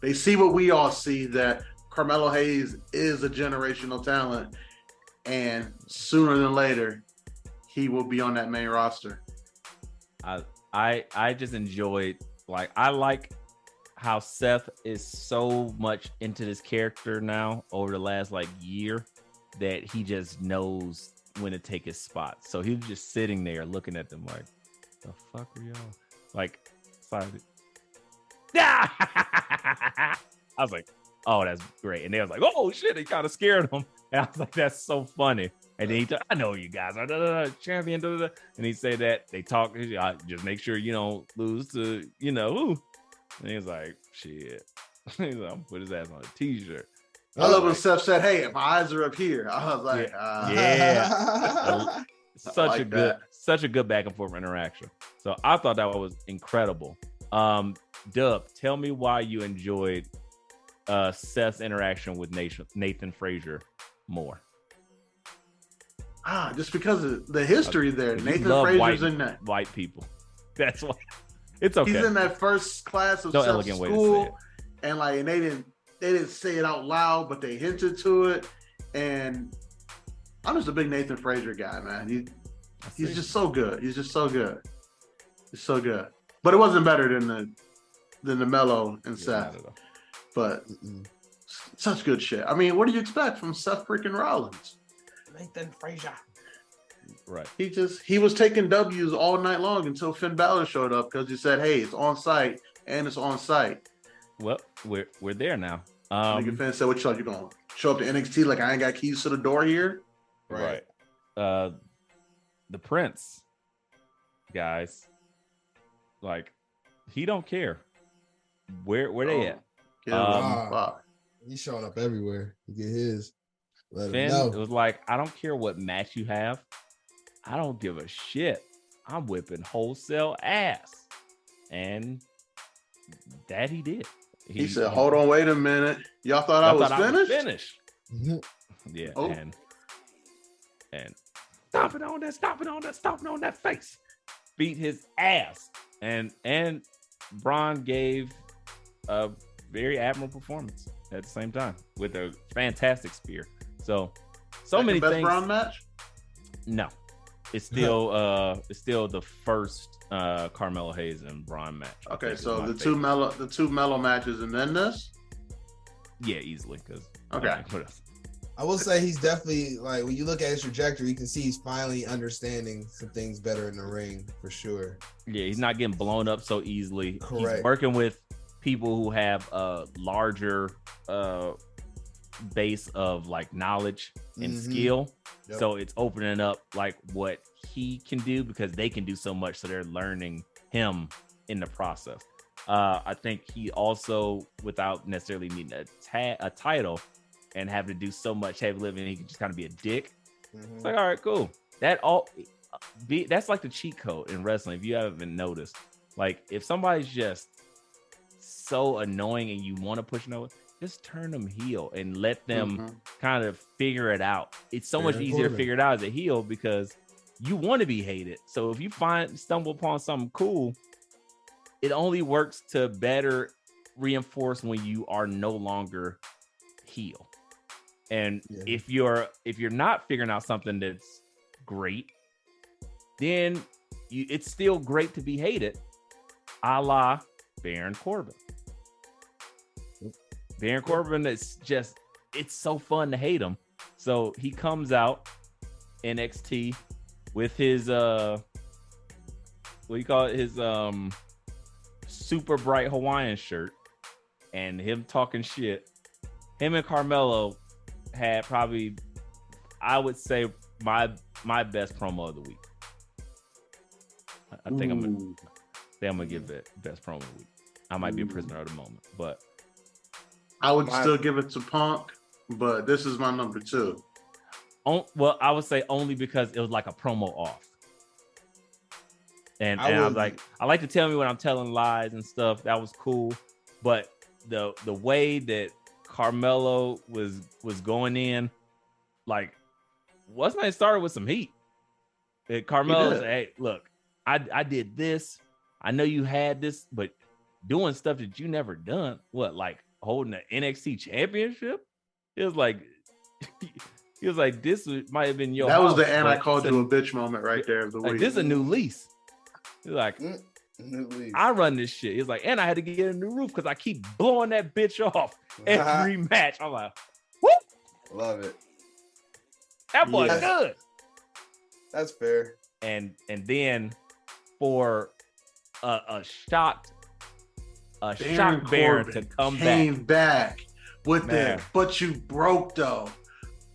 They see what we all see, that Carmelo Hayes is a generational talent, and sooner than later he will be on that main roster. I just enjoyed, like, I like how Seth is so much into this character now over the last like year that he just knows when to take his spot. So he was just sitting there looking at them like, the fuck are y'all? Like, sorry. I was like, oh, that's great. And they was like, oh shit, he kind of scared him. And I was like, that's so funny. And then I know you guys are champion. And he said that they talk. Just make sure you don't lose to who. And he was like, shit. He's like, I'm put his ass on a t-shirt. I love when Seth said, "Hey, my eyes are up here." I was like, yeah. Such a good back and forth interaction. So I thought that was incredible. Dub, tell me why you enjoyed Seth's interaction with Nathan Frazier more. Just because of the history there. Nathan Frazier's in that. White people. That's why. It's okay. He's in that first class of Seth's school, and like, and they didn't say it out loud, but they hinted to it. And I'm just a big Nathan Frazier guy, man. He's just so good. He's just so good. He's so good. But it wasn't better than the Melo and Seth. But such good shit. I mean, what do you expect from Seth freaking Rollins? Nathan Frazier. Right. He was taking W's all night long until Finn Balor showed up because he said, "Hey, it's on site and it's on site." Well, we're there now. Finn said, "What you gonna show up to NXT like I ain't got keys to the door here?" Right. The Prince, guys, like, he don't care where they at. He's showing up everywhere. He get his. Finn, it was like, I don't care what match you have. I don't give a shit. I'm whipping wholesale ass. And that he did. He said, hold on, wait a minute. Y'all thought I was finished? Yeah. Oh. And stomping on that face. Beat his ass. And Braun gave a very admirable performance at the same time with a fantastic spear. So many things. Best Braun match? No. It's still the first Carmelo Hayes and Braun match. Okay, so the two Melo matches and then this? Yeah, easily. Okay. What else? I will say he's definitely, like, when you look at his trajectory, you can see he's finally understanding some things better in the ring, for sure. Yeah, he's not getting blown up so easily. Correct. He's working with people who have a larger base of like knowledge and skill. Yep. So it's opening up like what he can do because they can do so much. So they're learning him in the process. I think he also, without necessarily needing a title and having to do so much heavy lifting, he can just kind of be a dick. It's like, all right, cool. That's like the cheat code in wrestling. If you haven't noticed, like, if somebody's just so annoying and you want to push them over, just turn them heel and let them kind of figure it out. It's so much easier to figure it out as a heel because you want to be hated. So if you stumble upon something cool, it only works to better reinforce when you are no longer heel. And if you're not figuring out something that's great, then it's still great to be hated, a la Baron Corbin. Baron Corbin is just, it's so fun to hate him. So he comes out NXT with his his super bright Hawaiian shirt and him talking shit. Him and Carmelo had probably, I would say, my best promo of the week. I think I'm gonna give it best promo of the week. I might be a prisoner of the moment, but I would still give it to Punk, but this is my number 2. Well, I would say only because it was like a promo off. And I was like, I like to tell me when I'm telling lies and stuff. That was cool. But the way that Carmelo was going in, like, wasn't it started with some heat? Carmelo said, hey, look, I did this. I know you had this, but doing stuff that you never done. What, like holding the NXT championship? It was like, he was like, this might have been your That house, was the and I called you a bitch moment right there of the week. This is a new lease. He's like, I run this shit. He's like, and I had to get a new roof because I keep blowing that bitch off every match. I'm like, whoop. Love it. That boy's good. That's fair. And then for a shocked a shock Baron to come came back with Man. it, but you broke though.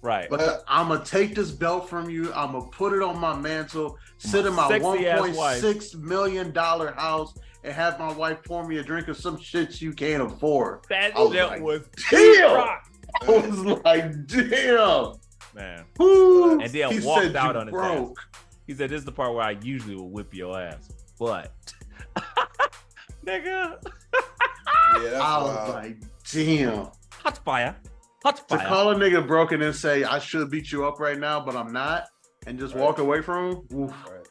Right. But I'm gonna take this belt from you. I'm gonna put it on my mantle, sit in my sexy-ass wife. $1.6 million house, and have my wife pour me a drink of some shit you can't afford. That I was shit like, was damn. rock. I was like, damn. Man. Woo. And then He walked said out you on his broke. ass. He said, "This is the part where I usually will whip your ass." But nigga. Yeah, that's I was wild. like, damn. Hot fire. Hot To fire. call a nigga broken and say, I should beat you up right now, but I'm not, and just walk away from him. Oof. Right.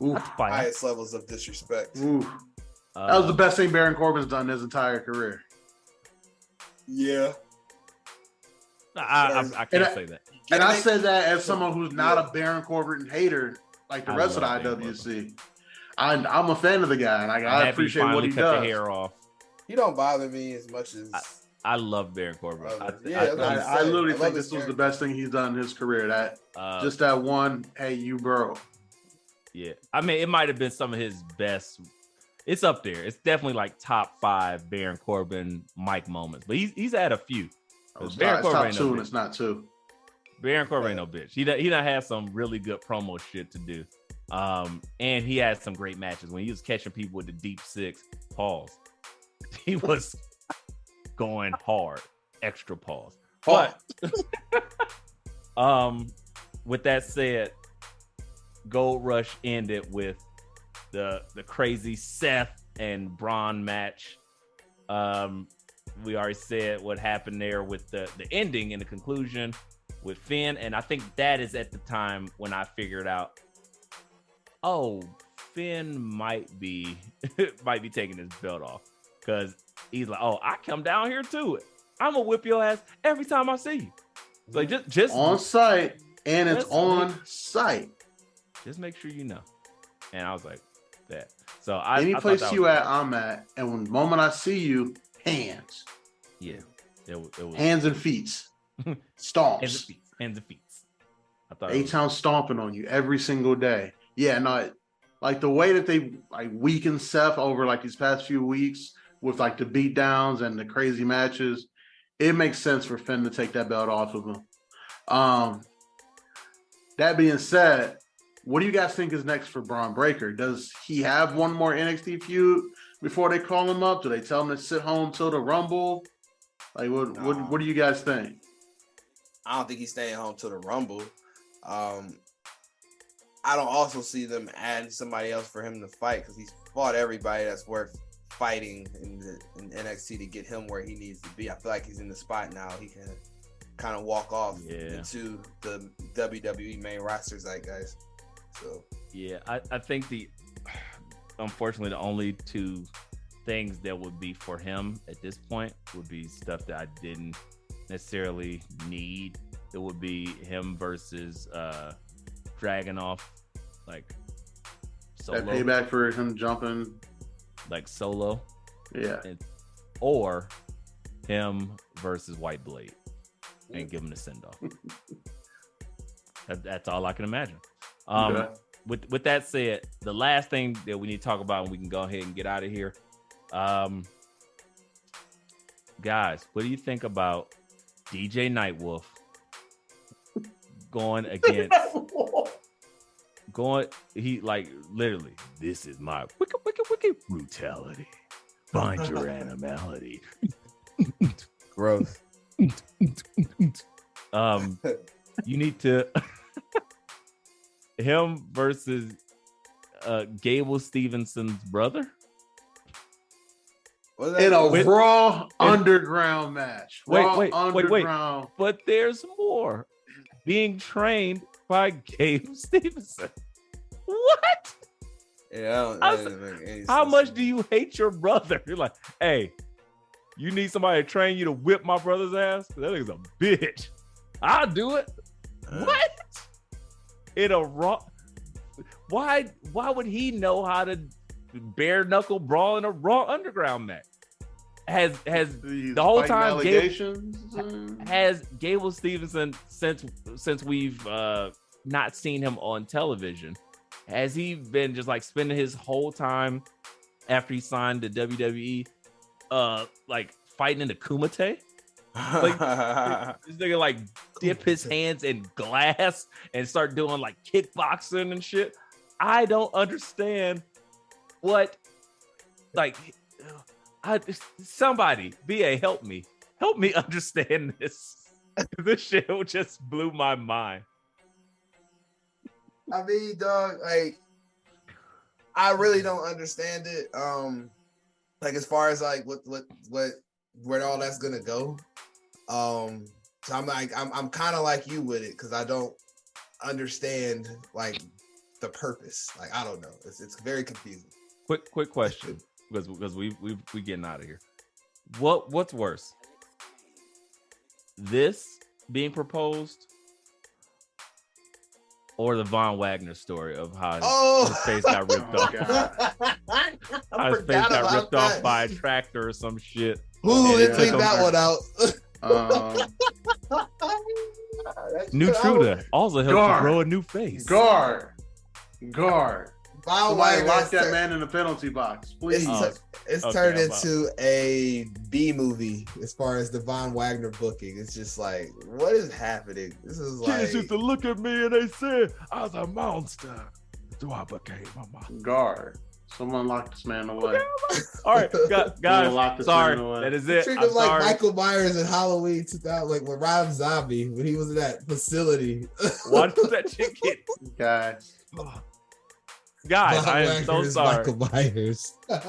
Oof. Hot fire. Highest levels of disrespect. Oof. That was the best thing Baron Corbin's done his entire career. Yeah. I can't say that. And I said that as someone who's not a Baron Corbin hater like the rest of the love Baron IWC. I'm a fan of the guy, and I appreciate what he cut does. the hair off. He don't bother me as much as I love Baron Corbin. I literally think this was the best thing he's done in his career. That just that one, hey, you bro. Yeah, I mean, it might have been some of his best. It's up there. It's definitely like top 5 Baron Corbin mic moments, but he's had a few. It's Baron Corbin top ain't 2, no and bitch. it's not 2. Baron Corbin ain't no bitch. He done had some really good promo shit to do. And he had some great matches when he was catching people with the deep six. Pause. He was going hard. Extra pause. But with that said, Gold Rush ended with the crazy Seth and Braun match. We already said what happened there with the ending and the conclusion with Finn, and I think that is at the time when I figured out, oh, Finn might be taking his belt off, because he's like, oh, I come down here to it. I'm gonna whip your ass every time I see you. So just on site, and it's Just- on site. Just make sure you know. And I was like, that. So Any I thought place that you was at, I'm at, and when the moment I see you, hands, yeah, it was hands and feet, stomps. hands and feet. I thought A-Town stomping on you every single day. Yeah, no, like the way that they like weakened Seth over like these past few weeks with like the beatdowns and the crazy matches, it makes sense for Finn to take that belt off of him. That being said, what do you guys think is next for Braun Breaker? Does he have one more NXT feud before they call him up? Do they tell him to sit home till the Rumble? Like, what do you guys think? I don't think he's staying home till the Rumble. I don't also see them adding somebody else for him to fight, because he's fought everybody that's worth fighting in NXT to get him where he needs to be. I feel like he's in the spot now. He can kind of walk off into the WWE main rosters, guys. So yeah, I think unfortunately the only 2 things that would be for him at this point would be stuff that I didn't necessarily need. It would be him versus Dragunov, like solo, That payback for him jumping, like solo, yeah. or him versus White Blade and give him the send off. That's all I can imagine. With that said, the last thing that we need to talk about, and we can go ahead and get out of here. Guys, what do you think about DJ Nightwolf going against he like literally, this is my wicked brutality. Find your animality. gross. You need to him versus Gable Stevenson's brother In a Raw Underground match. Wait. Underground. But there's more. Being trained by Gabe Stevenson. What? Yeah, that doesn't make any sense. How much do you hate your brother? You're like, hey, you need somebody to train you to whip my brother's ass? That nigga's a bitch. I'll do it. What? In a Raw? Why would he know how to bare knuckle brawl in a Raw Underground match? Has the whole time has Gable Stevenson, since we've not seen him on television, has he been just like spending his whole time after he signed to WWE like fighting in the Kumite. Like this nigga like dip his hands in glass and start doing like kickboxing and shit. I don't understand what, like, somebody, BA, help me understand this. This shit just blew my mind. I mean, dog, like, I really don't understand it. Like as far as like what where all that's gonna go. So I'm kind of like you with it because I don't understand like the purpose. Like I don't know. It's very confusing. Quick question because we getting out of here. What's worse? This being proposed or the Von Wagner story of how his face got ripped off? How his face got ripped off by a tractor or some shit. Ooh, let's leave that one out. Nutrudor also helps you grow a new face. Guard. Somebody lock that man man in the penalty box, please. It's turned into a B movie as far as the Von Wagner booking. It's just like, what is happening? This is like kids used to look at me and they said I was a monster. So I became a monster. Guard. Someone lock this man away. All right, guys. Sorry, that is it. Treat him like Michael Myers in Halloween 2000, like with Rob Zombie when he was in that facility. Why did that shit get? Guys, I am so sorry. Michael Myers. It's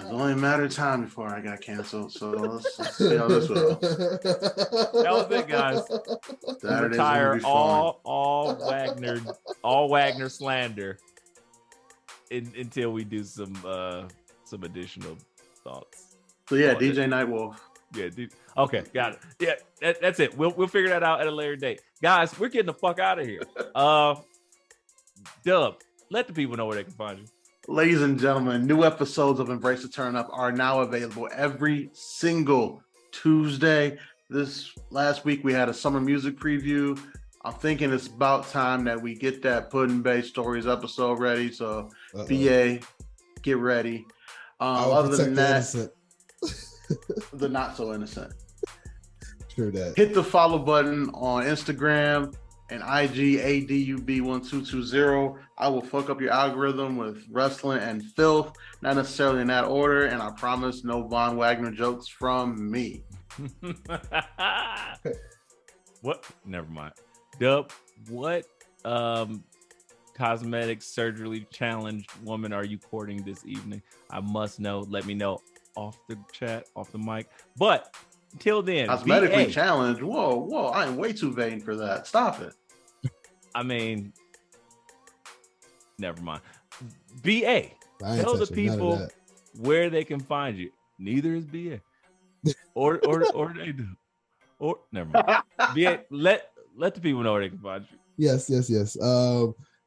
only a matter of time before I got canceled. So let's see how this will. That was it, guys. Retire all Wagner slander until we do some additional thoughts. So yeah, DJ Nightwolf. Yeah, okay, got it. Yeah, that's it. We'll figure that out at a later date, guys. We're getting the fuck out of here. Dub, let the people know where they can find you. Ladies and gentlemen, new episodes of Embrace the Turn Up are now available every single Tuesday. This last week we had a summer music preview. I'm thinking it's about time that we get that Pudding Bay Stories episode ready. So BA, get ready. Other than that, the not so innocent. True that. Hit the follow button on Instagram and IG ADUB1220. I will fuck up your algorithm with wrestling and filth, not necessarily in that order, and I promise no Von Wagner jokes from me. What? Never mind. Dub, what cosmetic surgery challenged woman are you courting this evening? I must know. Let me know off the chat, off the mic. But until then, cosmetically challenged. Whoa! I am way too vain for that. Stop it. I mean, never mind. BA, tell the people where they can find you. Neither is BA, or they do. Or never mind. BA, let the people know where they can find you. Yes.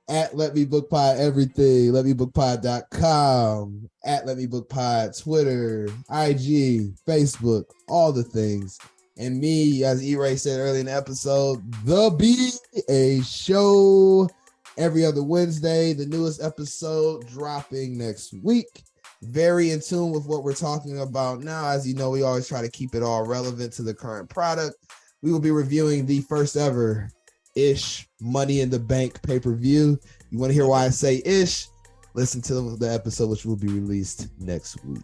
At Let Me Book Pod everything. LetMeBookPod.com. At Let Me Book Pod, Twitter, IG, Facebook, all the things. And me, as E-Ray said earlier in the episode, The BA Show every other Wednesday. The newest episode dropping next week. Very in tune with what we're talking about now. As you know, we always try to keep it all relevant to the current product. We will be reviewing the first ever Ish Money in the Bank pay-per-view. You want to hear why I say Ish? Listen to the episode, which will be released next week.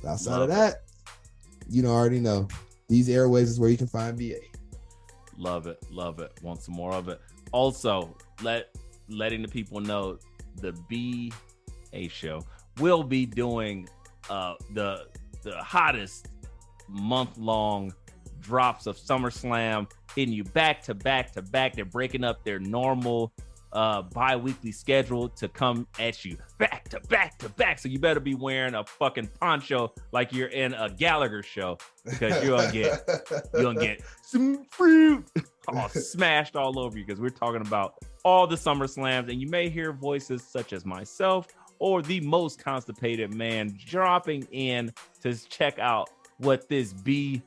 Outside of that, you already know. These airways is where you can find BA. Love it. Want some more of it. Also, letting the people know the BA Show will be doing the hottest month-long drops of SummerSlam, hitting you back to back to back. They're breaking up their normal bi-weekly schedule to come at you back to back to back. So you better be wearing a fucking poncho like you're in a Gallagher show, because you're gonna get some fruit all smashed all over you, because we're talking about all the SummerSlams, and you may hear voices such as myself or the most constipated man dropping in to check out what this BA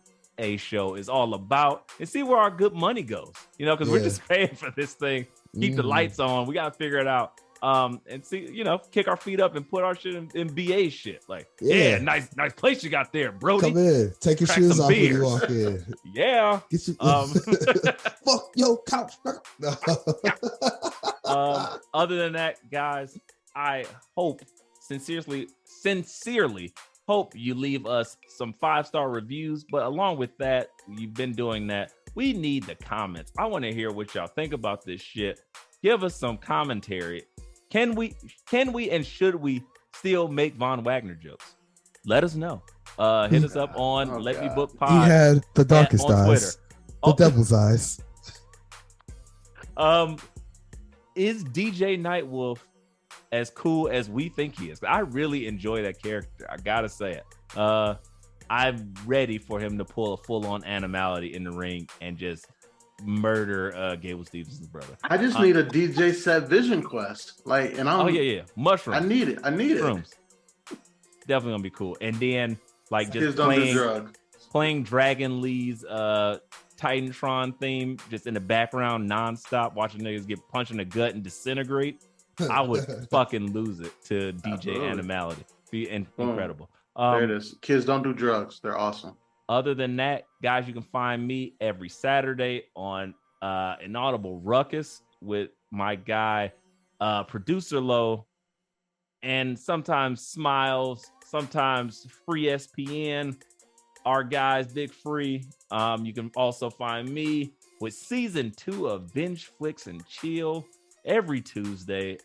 Show is all about and see where our good money goes, because we're just paying for this thing. Keep the lights on. We got to figure it out. and see, kick our feet up and put our shit in BA shit. Like, yeah, nice place you got there, Brody. Come in, take your Crack shoes some off when beers. you walk in. Yeah. Get your fuck your couch. No. Other than that, guys, I hope sincerely hope you leave us some 5-star reviews. But along with that, you've been doing that. We need the comments. I want to hear what y'all think about this shit. Give us some commentary. Can we and should we still make Von Wagner jokes? Let us know. Hit us up on Let Me Book Pod. He had the darkest on eyes. Twitter. The devil's eyes. Is DJ Nightwolf as cool as we think he is? I really enjoy that character. I gotta say it. I'm ready for him to pull a full-on animality in the ring and just murder Gable Stevens' brother. I just need a DJ set Vision Quest. Mushroom. I need it. Mushrooms. Definitely gonna be cool. And then just playing Dragon Lee's Titantron theme just in the background nonstop, watching niggas get punched in the gut and disintegrate. I would fucking lose it to DJ Animality. Be incredible. There it is. Kids don't do drugs. They're awesome. Other than that, guys, you can find me every Saturday on Inaudible Ruckus with my guy, Producer Low, and sometimes Smiles, sometimes Free SPN, our guys, Big Free. You can also find me with season 2 of Binge Flicks and Chill every Tuesday.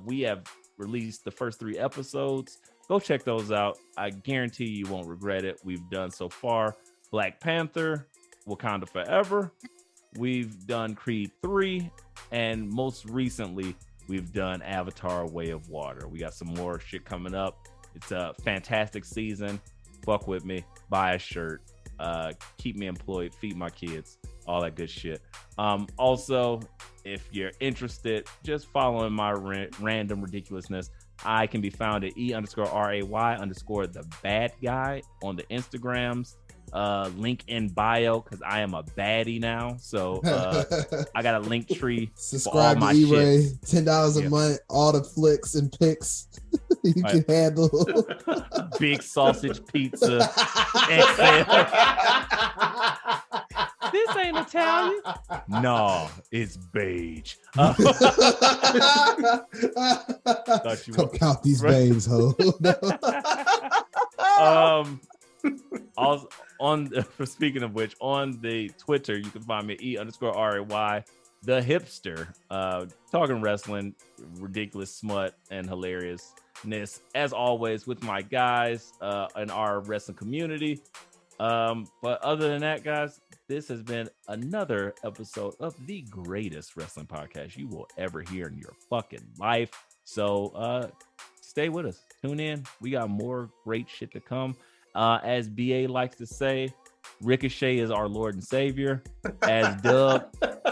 We have released the first 3 episodes. Go check those out. I guarantee you won't regret it. We've done so far Black Panther, Wakanda Forever. We've done Creed 3. And most recently, we've done Avatar Way of Water. We got some more shit coming up. It's a fantastic season. Fuck with me. Buy a shirt. Keep me employed. Feed my kids. All that good shit. Also, if you're interested, just following my random ridiculousness, I can be found at E_RAY_ the bad guy on the Instagrams. Link in bio because I am a baddie now. So I got a link tree. Subscribe to E-Ray. $10 a month. All the flicks and pics you can handle. Big sausage pizza. XL. This ain't Italian. No, it's beige. Come count these babes, ho. Also, speaking of which, on the Twitter, you can find me at E_RAY, the hipster, talking wrestling, ridiculous smut and hilariousness, as always, with my guys in our wrestling community. But other than that, guys, this has been another episode of the greatest wrestling podcast you will ever hear in your fucking life. So stay with us. Tune in. We got more great shit to come. As BA likes to say, Ricochet is our Lord and Savior. As Doug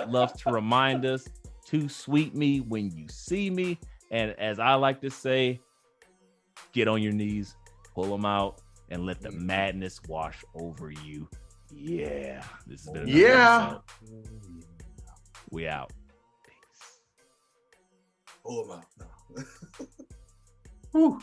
loves to remind us, to sweet me when you see me. And as I like to say, get on your knees, pull them out, and let the madness wash over you. Yeah. This has been another episode. We out. Peace. Pull them out. No. Whew.